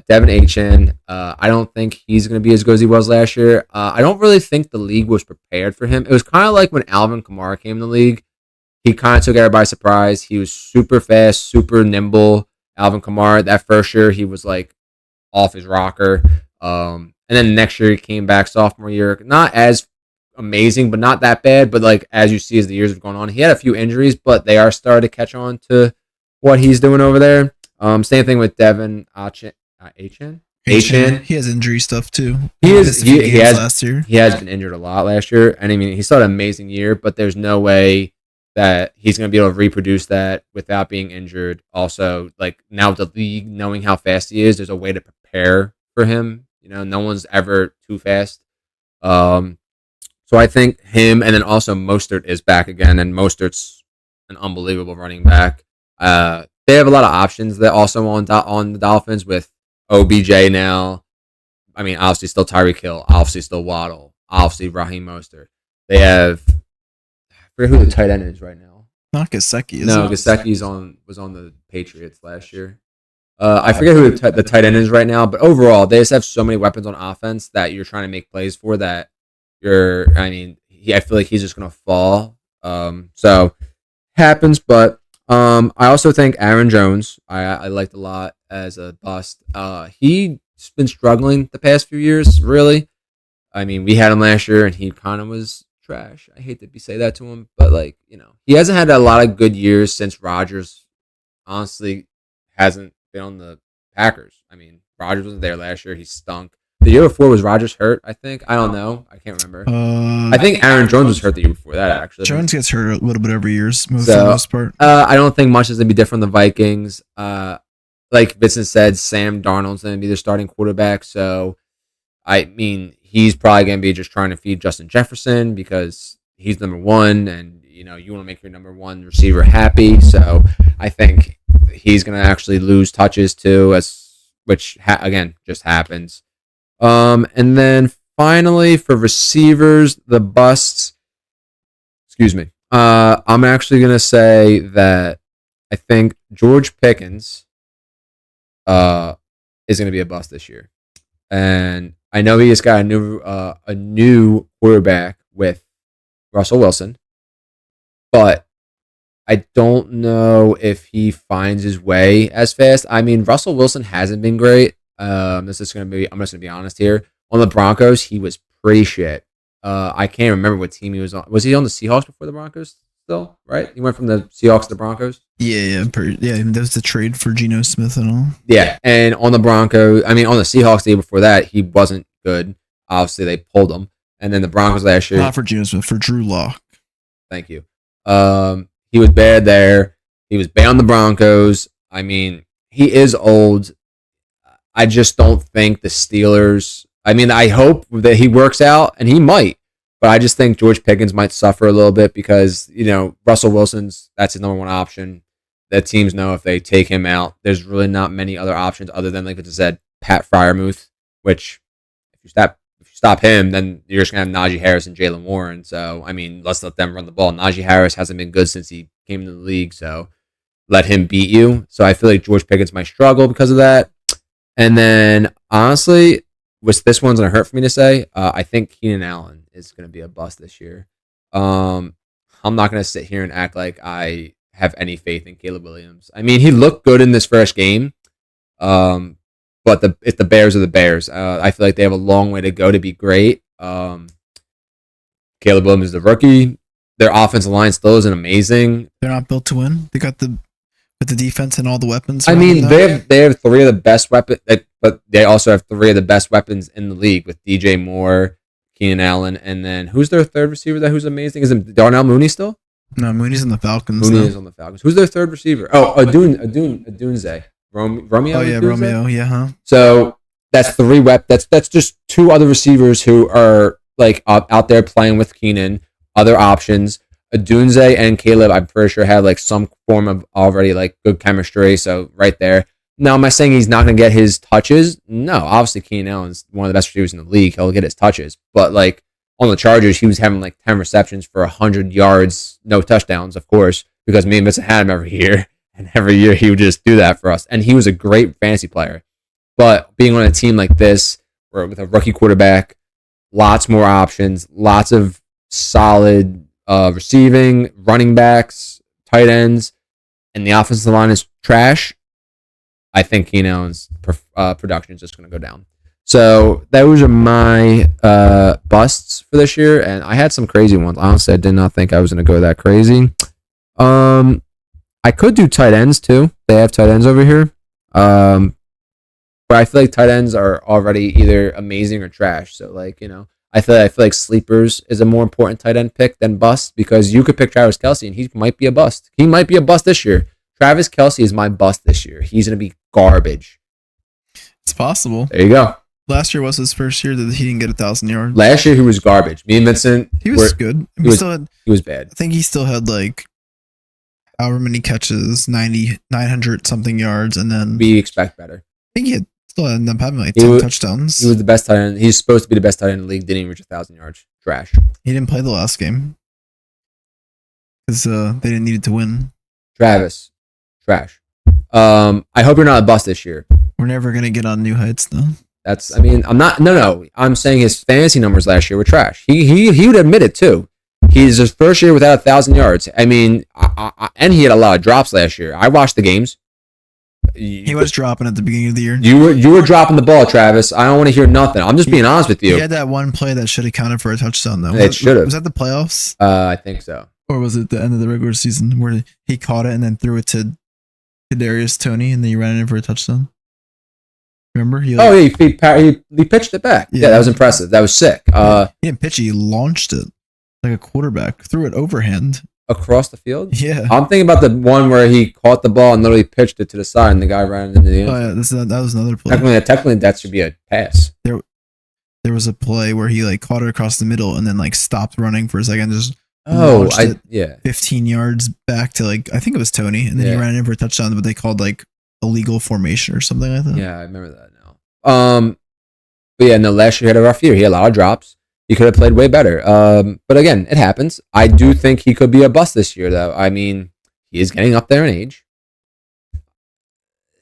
Speaker 2: Devin Achen. I don't think he's going to be as good as he was last year. I don't really think the league was prepared for him. It was kind of like when Alvin Kamara came in the league. He kind of took everybody by surprise. He was super fast, super nimble. Alvin Kamara, that first year, he was like off his rocker. And then next year, he came back sophomore year. Not as amazing, but not that bad. But like as you see as the years have gone on, he had a few injuries, but they are starting to catch on to what he's doing over there. Same thing with Devin Achen.
Speaker 1: He has injury stuff too.
Speaker 2: He has
Speaker 1: last year.
Speaker 2: He has been injured a lot last year, and I mean he still had an amazing year, but there's no way that he's going to be able to reproduce that without being injured. Also, like now with the league knowing how fast he is, there's a way to prepare for him. No one's ever too fast. So I think him, and then also Mostert is back again, and Mostert's an unbelievable running back. They have a lot of options that also on the Dolphins with OBJ now. I mean, obviously still Tyreek Hill, obviously still Waddle, obviously Raheem Mostert. They have, I forget who the tight end is right now.
Speaker 1: Not Gesicki, is
Speaker 2: No,
Speaker 1: it?
Speaker 2: Gesicki was on the Patriots last year. I forget who the tight end is right now, but overall, they just have so many weapons on offense that you're trying to make plays for that I feel like he's just going to fall. So happens, but I also think Aaron Jones, I liked a lot as a bust. He's been struggling the past few years, really. I mean, we had him last year, and he kind of was trash. I hate to say that to him, but he hasn't had a lot of good years since Rodgers. Honestly, hasn't been on the Packers. I mean, Rodgers wasn't there last year. He stunk. The year before was Rodgers hurt, I think. I don't know. I can't remember. I think Aaron Jones was hurt the year before that, actually.
Speaker 1: Jones gets hurt a little bit every year, for the most part.
Speaker 2: I don't think much is going to be different than the Vikings. Like Vincent said, Sam Darnold's going to be their starting quarterback. So, I mean, he's probably going to be just trying to feed Justin Jefferson because he's number one, and you want to make your number one receiver happy. So, I think he's going to actually lose touches too, which again just happens. And then finally for receivers, the busts. Excuse me. I'm actually gonna say that I think George Pickens is gonna be a bust this year, and I know he just got a new quarterback with Russell Wilson, but I don't know if he finds his way as fast. I mean, Russell Wilson hasn't been great. I'm just gonna be honest here. On the Broncos, he was pretty shit. I can't remember what team he was on. Was he on the Seahawks before the Broncos? Still, right? He went from the Seahawks to the Broncos.
Speaker 1: Yeah. That was the trade for Geno Smith and all.
Speaker 2: Yeah, and on the Broncos, on the Seahawks the year before that, he wasn't good. Obviously, they pulled him, and then the Broncos last year.
Speaker 1: Not for Geno Smith, for Drew Lock.
Speaker 2: Thank you. He was bad there. He was bad on the Broncos. I mean, he is old. I just don't think the Steelers. I mean, I hope that he works out, and he might. But I just think George Pickens might suffer a little bit because, Russell Wilson's, that's his number one option. That teams know if they take him out, there's really not many other options other than, like I just said, Pat Freiermuth, which if you stop him, then you're just going to have Najee Harris and Jalen Warren. So, I mean, let's let them run the ball. Najee Harris hasn't been good since he came into the league, so let him beat you. So I feel like George Pickens might struggle because of that. And then, honestly, this one's going to hurt for me to say, I think Keenan Allen is going to be a bust this year. I'm not going to sit here and act like I have any faith in Caleb Williams. I mean, he looked good in this first game, but if the Bears are the Bears, I feel like they have a long way to go to be great. Caleb Williams is the rookie. Their offensive line still isn't amazing.
Speaker 1: They're not built to win. They got the defense and all the weapons.
Speaker 2: I mean, they have three of the best weapons, but they also have three of the best weapons in the league with DJ Moore, Keenan Allen, and then who's their third receiver who's amazing? Is it Darnell Mooney still?
Speaker 1: No, Mooney's in the Falcons.
Speaker 2: Mooney is on the Falcons. Who's their third receiver? Oh, Adunze. Romeo?
Speaker 1: Oh, yeah,
Speaker 2: Adunze?
Speaker 1: Romeo, yeah, huh?
Speaker 2: So that's three that's just two other receivers who are like out there playing with Keenan. Other options. Adunze and Caleb, I'm pretty sure, had like some form of already like good chemistry. So right there. Now, am I saying he's not going to get his touches? No, obviously Keenan Allen's one of the best receivers in the league. He'll get his touches. But like on the Chargers, he was having like 10 receptions for 100 yards, no touchdowns, of course, because me and Vincent had him every year. And every year he would just do that for us. And he was a great fantasy player. But being on a team like this, or with a rookie quarterback, lots more options, lots of solid receiving, running backs, tight ends, and the offensive line is trash, I think Keenan Allen's production is just going to go down. So those are my busts for this year, and I had some crazy ones. Honestly, I did not think I was going to go that crazy. I could do tight ends too. They have tight ends over here. But I feel like tight ends are already either amazing or trash. So, like, I feel like sleepers is a more important tight end pick than bust because you could pick Travis Kelce and he might be a bust. He might be a bust this year. Travis Kelce is my bust this year. He's going to be garbage.
Speaker 1: It's possible.
Speaker 2: There you go.
Speaker 1: Last year was his first year that he didn't get 1,000 yards.
Speaker 2: Last year he was garbage. Me and Vincent,
Speaker 1: he was good.
Speaker 2: He was bad.
Speaker 1: I think he still had like however many catches, 900 something yards, and then
Speaker 2: we expect better.
Speaker 1: I think he still ended up having like 10 touchdowns.
Speaker 2: He was the best tight end. He's supposed to be the best tight end in the league. Didn't even reach 1,000 yards. Trash.
Speaker 1: He didn't play the last game because they didn't need it to win.
Speaker 2: Travis, trash. I hope you're not a bust this year.
Speaker 1: We're never gonna get on new heights though.
Speaker 2: I'm not. No. I'm saying his fantasy numbers last year were trash. He would admit it too. He's his first year without 1,000 yards. I mean, and he had a lot of drops last year. I watched the games.
Speaker 1: He was dropping at the beginning of the year.
Speaker 2: You were dropping the ball, Travis. I don't want to hear nothing. I'm just being honest with you.
Speaker 1: He had that one play that should have counted for a touchdown though.
Speaker 2: It should have.
Speaker 1: Was that the playoffs?
Speaker 2: I think so.
Speaker 1: Or was it the end of the regular season where he caught it and then threw it to Kadarius Toney and then he ran it in for a touchdown? Remember? He
Speaker 2: pitched it back. Yeah, that was impressive. That was sick.
Speaker 1: He didn't pitch it. He launched it like a quarterback. Threw it overhand.
Speaker 2: Across the field?
Speaker 1: Yeah.
Speaker 2: I'm thinking about the one where he caught the ball and literally pitched it to the side and the guy ran into the end.
Speaker 1: Oh, yeah. That was another play.
Speaker 2: Technically, that should be a pass.
Speaker 1: There was a play where he like caught it across the middle and then like stopped running for a second. Just 15 yards back to like, I think it was Toney. And then he ran in for a touchdown, but they called like illegal formation or something like that.
Speaker 2: Yeah, I remember that now. But yeah, no, last year he had a rough year. He had a lot of drops. He could have played way better. But again, it happens. I do think he could be a bust this year, though. I mean, he is getting up there in age.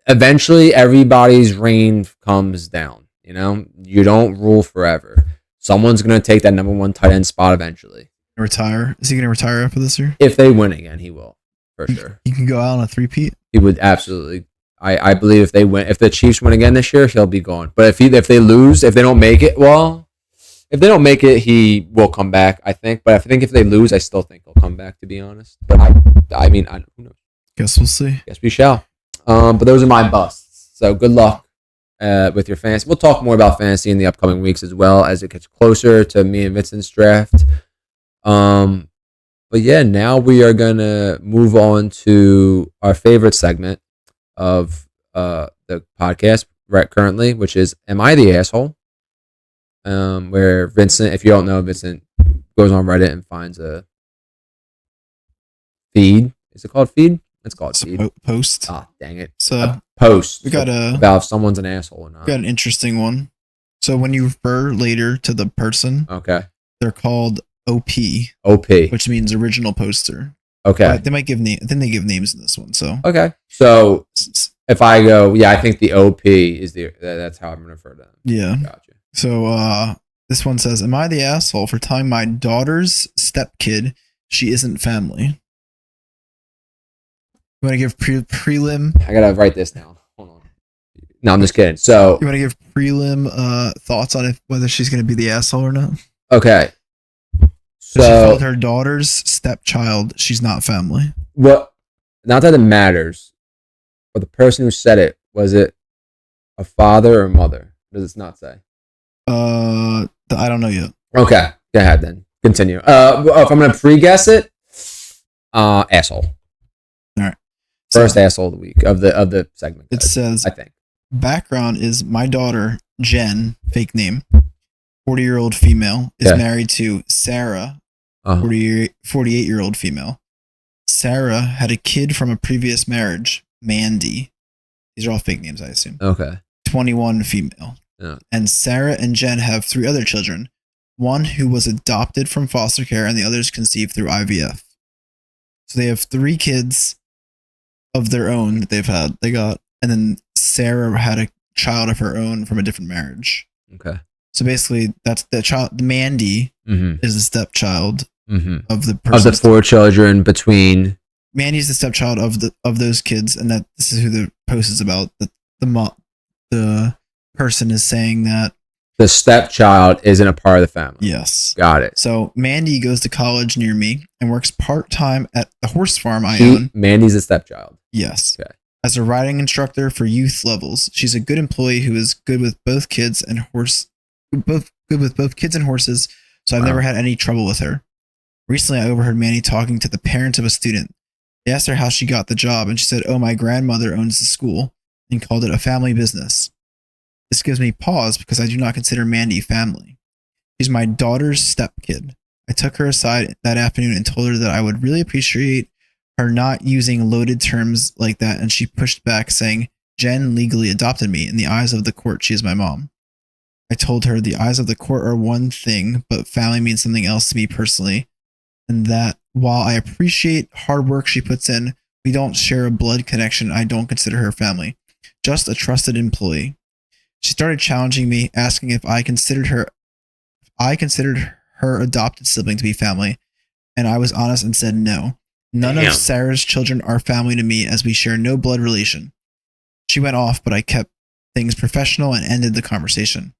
Speaker 2: Eventually, everybody's reign comes down. You know, you don't rule forever. Someone's going to take that number one tight end spot eventually.
Speaker 1: Retire? Is he going to retire after this year?
Speaker 2: If they win again, he will, for sure.
Speaker 1: He can go out on a three-peat?
Speaker 2: He would absolutely. I believe if they win, if the Chiefs win again this year, he'll be gone. But if they lose, if they don't make it, well, if they don't make it, he will come back, I think. But I think if they lose, I still think he'll come back, to be honest. But I mean, who knows?
Speaker 1: Guess we'll see.
Speaker 2: Guess we shall. But those are my busts. So good luck with your fantasy. We'll talk more about fantasy in the upcoming weeks as well as it gets closer to me and Vincent's draft. But yeah, now we are gonna move on to our favorite segment of the podcast right currently, which is "Am I the Asshole?" Where Vincent, if you don't know, Vincent goes on Reddit and finds a feed. Is it called feed? It's called feed.
Speaker 1: Post.
Speaker 2: Ah, dang it.
Speaker 1: So
Speaker 2: a post.
Speaker 1: We got
Speaker 2: about if someone's an asshole or not.
Speaker 1: We got an interesting one. So when you refer later to the person,
Speaker 2: okay,
Speaker 1: they're called OP.
Speaker 2: OP,
Speaker 1: which means original poster.
Speaker 2: Okay.
Speaker 1: But they might give name. I think they give names in this one. So
Speaker 2: okay. So if I go, yeah, I think the OP is that's how I'm gonna refer to them.
Speaker 1: Yeah.
Speaker 2: Gotcha.
Speaker 1: So this one says, "Am I the asshole for telling my daughter's stepkid she isn't family?" You want to give prelim?
Speaker 2: I gotta write this down. Hold on. No, I'm just kidding. So
Speaker 1: you want to give prelim thoughts on whether she's gonna be the asshole or not?
Speaker 2: Okay.
Speaker 1: So she called her daughter's stepchild she's not family.
Speaker 2: Well, not that it matters, but the person who said it, was it a father or mother? Does it not say?
Speaker 1: I don't know yet.
Speaker 2: Okay, go ahead then. Continue. If I'm gonna pre-guess it, asshole.
Speaker 1: All right.
Speaker 2: First asshole of the week of the segment.
Speaker 1: It says,
Speaker 2: I think
Speaker 1: background is my daughter Jen, fake name, 40-year-old female, is married to Sarah, 48-year-old female. Sarah had a kid from a previous marriage, Mandy. These are all fake names, I assume.
Speaker 2: Okay.
Speaker 1: 21 female.
Speaker 2: Yeah.
Speaker 1: And Sarah and Jen have 3 other children. One who was adopted from foster care and the others conceived through IVF. So they have 3 kids of their own that they got. And then Sarah had a child of her own from a different marriage.
Speaker 2: Okay.
Speaker 1: So basically, that's the child. Mandy is the stepchild of the person.
Speaker 2: Of the 4 children between.
Speaker 1: Mandy's the stepchild of those kids, and that this is who the post is about. The person is saying that
Speaker 2: the stepchild isn't a part of the family.
Speaker 1: Yes.
Speaker 2: Got it.
Speaker 1: So Mandy goes to college near me and works part-time at the horse farm I own.
Speaker 2: Mandy's a stepchild.
Speaker 1: Yes.
Speaker 2: Okay.
Speaker 1: As a riding instructor for youth levels. She's a good employee who is good with both kids and good with both kids and horses, so I've never had any trouble with her. Recently, I overheard Mandy talking to the parents of a student. They asked her how she got the job, and she said, "Oh, my grandmother owns the school," and called it a family business. This gives me pause because I do not consider Mandy family. She's my daughter's stepkid. I took her aside that afternoon and told her that I would really appreciate her not using loaded terms like that, and she pushed back, saying, "Jen legally adopted me. In the eyes of the court, she is my mom." I told her the eyes of the court are one thing, but family means something else to me personally, and that while I appreciate hard work she puts in, we don't share a blood connection. I don't consider her family, just a trusted employee. She started challenging me, asking if I considered her adopted sibling to be family, and I was honest and said no. None of Sarah's children are family to me, as we share no blood relation. She went off, but I kept things professional and ended the conversation.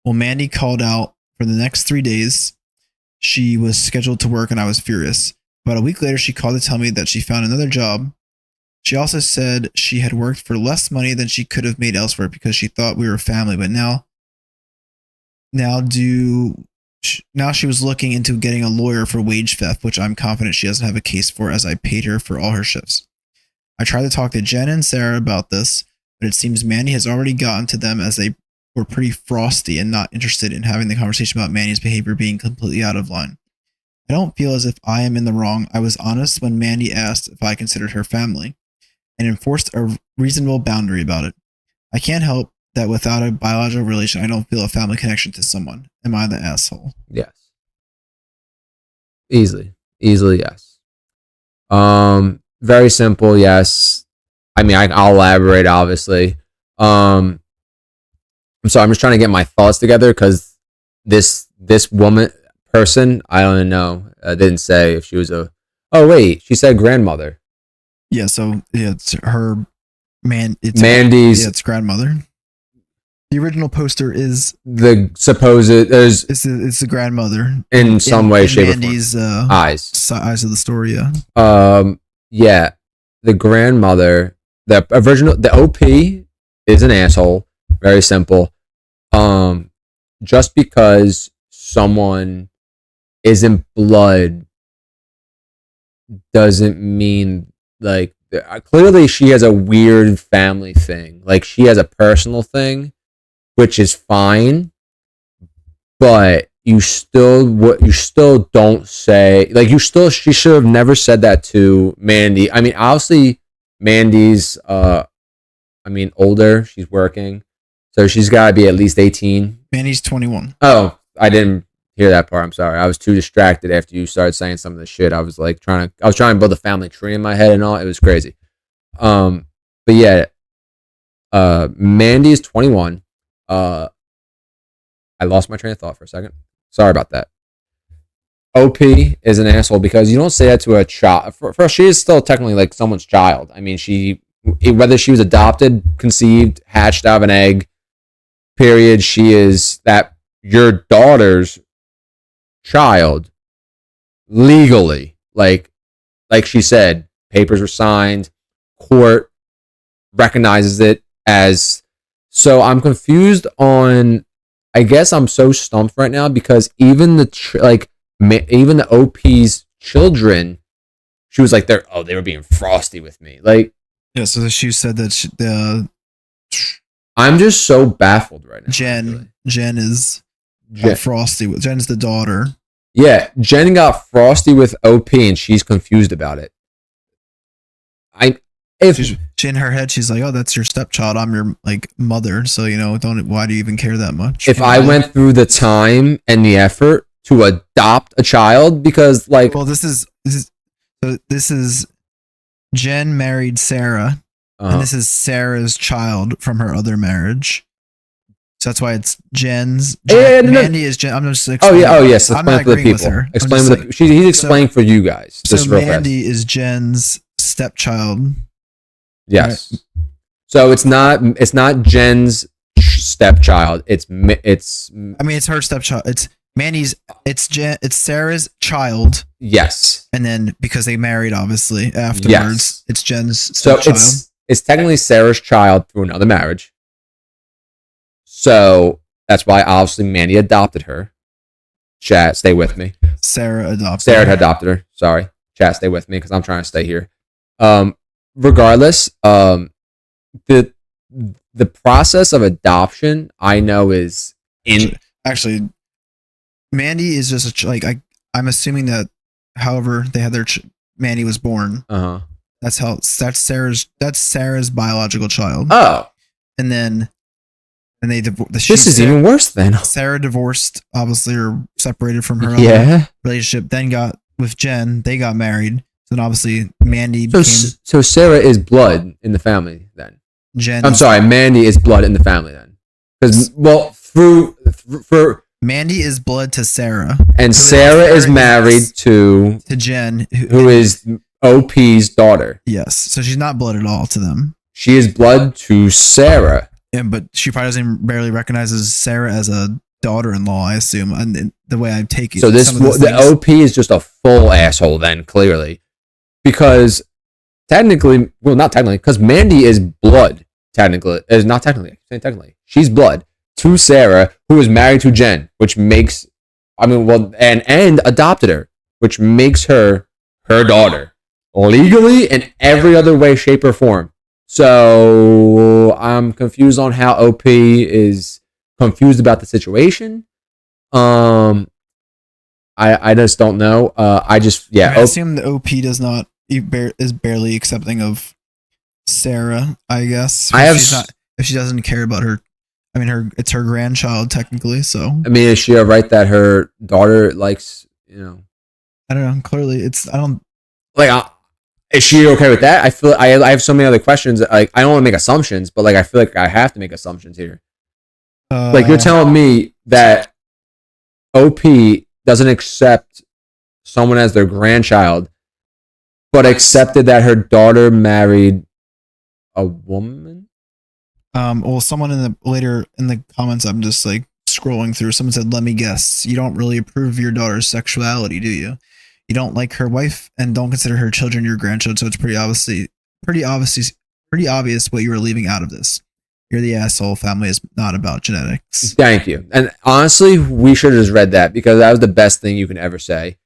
Speaker 1: Well, Mandy called out for the next 3 days. She was scheduled to work, and I was furious. About a week later, she called to tell me that she found another job. She also said she had worked for less money than she could have made elsewhere because she thought we were family, but now she was looking into getting a lawyer for wage theft, which I'm confident she doesn't have a case for, as I paid her for all her shifts. I tried to talk to Jen and Sarah about this, but it seems Mandy has already gotten to them, as they were pretty frosty and not interested in having the conversation about Mandy's behavior being completely out of line. I don't feel as if I am in the wrong. I was honest when Mandy asked if I considered her family, and enforced a reasonable boundary about it. I can't help that without a biological relation, I don't feel a family connection to someone. Am I the asshole?
Speaker 2: Yes. Easily, yes. Very simple. Yes. I mean, I'll elaborate, obviously. I'm sorry. I'm just trying to get my thoughts together because this person, I don't know, didn't say if she was oh wait, she said grandmother.
Speaker 1: Yeah. So yeah, it's her
Speaker 2: Mandy's.
Speaker 1: It's grandmother. The original poster is
Speaker 2: the supposed.
Speaker 1: It's the grandmother
Speaker 2: in some way, shape,
Speaker 1: Mandy's,
Speaker 2: or form.
Speaker 1: Eyes of the story. Yeah.
Speaker 2: Yeah. The grandmother, the original, the OP is an asshole. Very simple. Just because someone isn't blood doesn't mean, like, clearly she has a weird family thing. Like, she has a personal thing, which is fine, but you still don't say, like, she should have never said that to Mandy. I mean, obviously Mandy's older, she's working, so she's got to be at least 18.
Speaker 1: Mandy's 21.
Speaker 2: Oh, I didn't hear that part. I'm sorry. I was too distracted after you started saying some of the shit. I was trying to build a family tree in my head and all. It was crazy. But yeah, Mandy is 21. I lost my train of thought for a second. Sorry about that. OP is an asshole because you don't say that to a child. First, she is still technically like someone's child. I mean, whether she was adopted, conceived, hatched out of an egg, period, she is that your daughter's child legally. Like she said, papers were signed, court recognizes it as. So I'm confused on. I guess I'm so stumped right now because even even the OP's children, she was like, they were being frosty with me. Like,
Speaker 1: yeah. So she said that
Speaker 2: I'm just so baffled right now.
Speaker 1: Jen is frosty with. Jen's the daughter.
Speaker 2: Yeah, Jen got frosty with OP and she's confused about it.
Speaker 1: She in her head, she's like, "Oh, that's your stepchild. I'm your mother. So why do you even care that much?"
Speaker 2: If I went through the time and the effort to adopt a child, because
Speaker 1: this is Jen married Sarah, and this is Sarah's child from her other marriage. So that's why it's Jen's. Mandy is Jen. I'm just explaining.
Speaker 2: Oh yes.
Speaker 1: I'm not
Speaker 2: for the people.
Speaker 1: With her.
Speaker 2: Explain he's explaining for you guys.
Speaker 1: So Mandy is Jen's stepchild.
Speaker 2: Yes. Right. So it's not Jen's stepchild. It's. I mean,
Speaker 1: it's her stepchild. It's Mandy's. It's Sarah's child.
Speaker 2: Yes.
Speaker 1: And then because they married, obviously afterwards, it's Jen's
Speaker 2: stepchild. So it's technically Sarah's child through another marriage. So That's why obviously Mandy adopted her. Chat, stay with me.
Speaker 1: Sarah adopted.
Speaker 2: Sarah had adopted her. Sorry, chat, stay with me because I'm trying to stay here. Regardless, the process of adoption I know is
Speaker 1: actually Mandy is just I'm assuming that however they had Mandy was born. That's Sarah's biological child.
Speaker 2: Oh,
Speaker 1: and then they divorced.
Speaker 2: This is even worse then.
Speaker 1: Sarah divorced, obviously, or separated from her
Speaker 2: other
Speaker 1: relationship. Then got with Jen. They got married. Then obviously Mandy became.
Speaker 2: So Sarah is blood in the family then.
Speaker 1: Jen.
Speaker 2: Mandy is blood in the family then. Because for
Speaker 1: Mandy is blood to Sarah,
Speaker 2: and Sarah is married to
Speaker 1: Jen,
Speaker 2: who is OP's daughter.
Speaker 1: Yes, so she's not blood at all to them.
Speaker 2: She is blood to Sarah.
Speaker 1: Yeah, but she probably doesn't barely recognizes Sarah as a daughter-in-law, I assume, and the way I take it.
Speaker 2: So the OP is just a full asshole then, clearly. Because technically, well, not technically, because Mandy is blood, technically. Is not technically, technically. She's blood to Sarah, who is married to Jen, which makes, and adopted her, which makes her daughter. Legally, in every other way, shape, or form. So I'm confused on how OP is confused about the situation. I just don't know. I assume
Speaker 1: the OP is barely accepting of Sarah. I guess if she doesn't care about her. I mean, it's her grandchild technically. So
Speaker 2: I mean, is she right that her daughter likes? I don't
Speaker 1: know. Clearly,
Speaker 2: is she okay with that? I feel I have so many other questions. I don't want to make assumptions, but I feel like I have to make assumptions here. You're telling me that OP doesn't accept someone as their grandchild, but accepted that her daughter married a woman?
Speaker 1: Well, someone later in the comments, I'm just scrolling through. Someone said, "Let me guess, you don't really approve of your daughter's sexuality, do you? You don't like her wife and don't consider her children your grandchildren, so it's pretty obvious what you are leaving out of this. You're the asshole. Family is not about genetics."
Speaker 2: Thank you. And honestly, we should have just read that because that was the best thing you can ever say.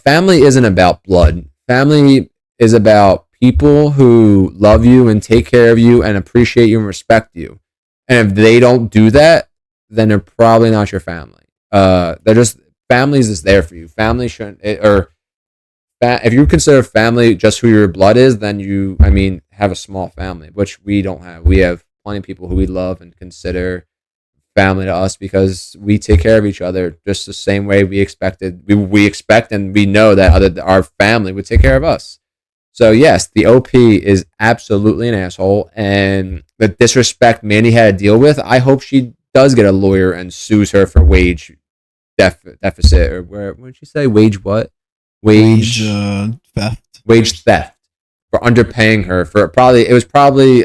Speaker 2: Family isn't about blood. Family is about people who love you and take care of you and appreciate you and respect you. And if they don't do that, then they're probably not your family. Family is just there for you. Family shouldn't, if you consider family just who your blood is, then you, have a small family, which we don't have. We have plenty of people who we love and consider family to us because we take care of each other just the same way we expect and we know that our family would take care of us. So yes, the OP is absolutely an asshole, and the disrespect Mandy had to deal with, I hope she does get a lawyer and sues her for wage deficit, or what did she say? Wage what? Wage
Speaker 1: theft.
Speaker 2: Wage theft for underpaying her for it was probably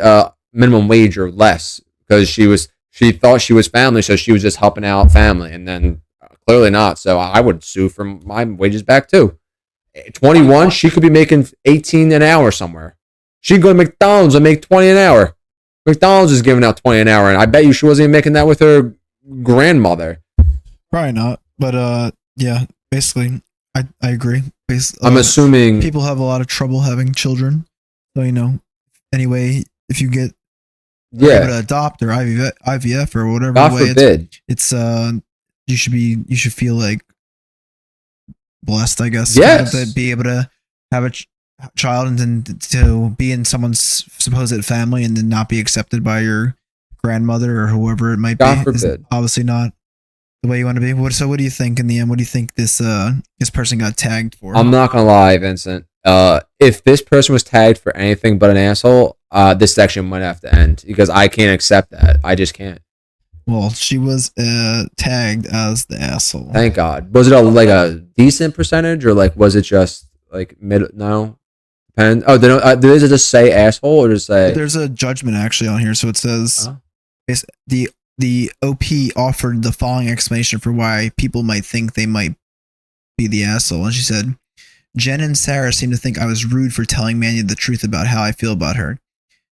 Speaker 2: minimum wage or less because she thought she was family, so she was just helping out family, and then clearly not. So I would sue for my wages back too. 21, she could be making 18 an hour somewhere. She could go to McDonald's and make 20 an hour. McDonald's is giving out 20 an hour, and I bet you she wasn't even making that with her grandmother.
Speaker 1: Probably not, but yeah, basically, I agree.
Speaker 2: I'm assuming
Speaker 1: people have a lot of trouble having children, so anyway, if you get able to adopt or IVF or whatever
Speaker 2: God
Speaker 1: way,
Speaker 2: forbid.
Speaker 1: it's you should feel blessed, I guess.
Speaker 2: Yes,
Speaker 1: to be able to have a child and then to be in someone's supposed family and then not be accepted by your grandmother or whoever it might
Speaker 2: God
Speaker 1: be.
Speaker 2: forbid.
Speaker 1: Obviously not the way you want to be. So what do you think in the end? What do you think this person got tagged for?
Speaker 2: I'm not gonna lie, Vincent. If this person was tagged for anything but an asshole, this section might have to end because I can't accept that. I just can't.
Speaker 1: Well, she was tagged as the asshole.
Speaker 2: Thank God. Was it a decent percentage or was it just mid? No. Depends. Oh, does it just say asshole or just say?
Speaker 1: There's a judgment actually on here, so it says the OP offered the following explanation for why people might think they might be the asshole, and she said, "Jen and Sarah seem to think I was rude for telling Mandy the truth about how I feel about her.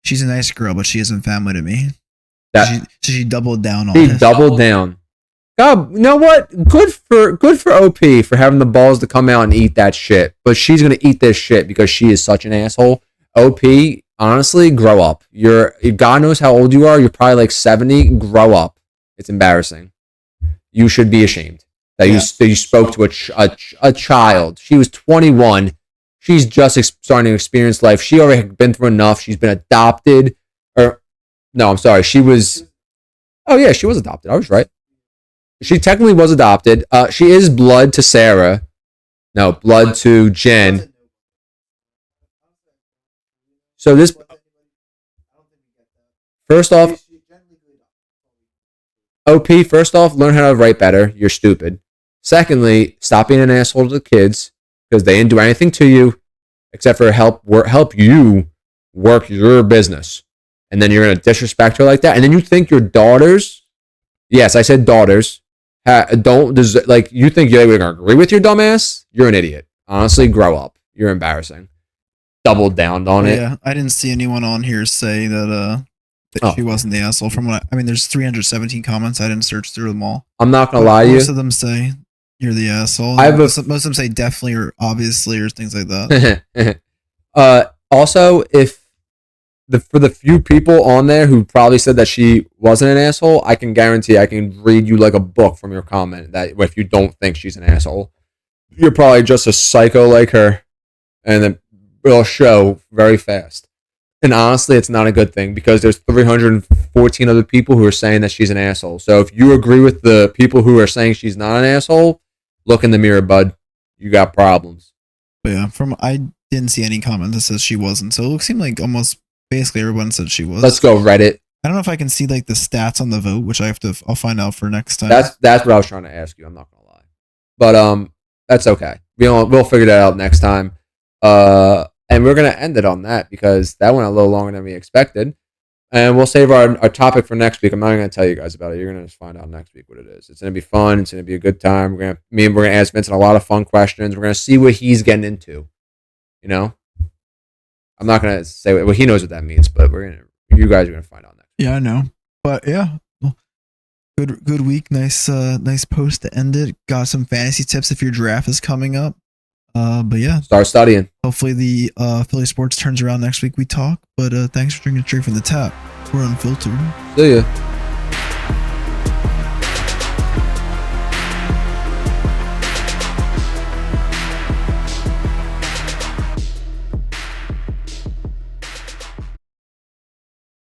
Speaker 1: She's a nice girl, but she isn't family to me." She doubled down on
Speaker 2: He
Speaker 1: it.
Speaker 2: doubled down. God, you know what? Good for OP for having the balls to come out and eat that shit. But she's gonna eat this shit because she is such an asshole. OP, honestly, grow up. God knows how old you are. You're probably like 70. Grow up. It's embarrassing. You should be ashamed that you spoke to a child. She was 21. She's just starting to experience life. She already had been through enough. She's been adopted. No, I'm sorry. She was. Oh yeah, she was adopted. I was right. She technically was adopted. She is blood to Sarah. No, blood to Jen. So this. First off, OP. First off, learn how to write better. You're stupid. Secondly, stop being an asshole to the kids because they didn't do anything to you except for help you work your business. And then you're gonna disrespect her like that. And then you think your daughters. Yes, I said daughters. You think they were gonna agree with your dumbass? You're an idiot. Honestly, grow up. You're embarrassing. Doubled down on it.
Speaker 1: Yeah, I didn't see anyone on here say that she wasn't the asshole. From what I mean, there's 317 comments. I didn't search through them all.
Speaker 2: I'm not gonna lie to you.
Speaker 1: Most of them say you're the asshole. Most of them say definitely or obviously or things like that.
Speaker 2: Also, for the few people on there who probably said that she wasn't an asshole, I can guarantee I can read you like a book from your comment that if you don't think she's an asshole, you're probably just a psycho like her, and then it'll show very fast. And honestly, it's not a good thing because there's 314 other people who are saying that she's an asshole. So if you agree with the people who are saying she's not an asshole, look in the mirror, bud. You got problems.
Speaker 1: But yeah, I didn't see any comment that says she wasn't. So it seemed like almost basically everyone said she was.
Speaker 2: Let's go Reddit.
Speaker 1: I don't know if I can see like the stats on the vote, which I'll find out for next time.
Speaker 2: That's what I was trying to ask you. I'm not gonna lie, but that's okay. We'll figure that out next time. And we're gonna end it on that because that went a little longer than we expected. And we'll save our topic for next week. I'm not even gonna tell you guys about it. You're gonna just find out next week what it is. It's gonna be fun. It's gonna be a good time. We're gonna ask Vincent a lot of fun questions. We're gonna see what he's getting into. You know, I'm not gonna say well he knows what that means, but you guys are gonna find out next week.
Speaker 1: Yeah, I know. But yeah, good week. Nice post to end it. Got some fantasy tips if your draft is coming up. But yeah,
Speaker 2: start studying.
Speaker 1: Hopefully the Philly sports turns around next week. We talk. But thanks for drinking straight from the tap. We're unfiltered.
Speaker 2: See ya.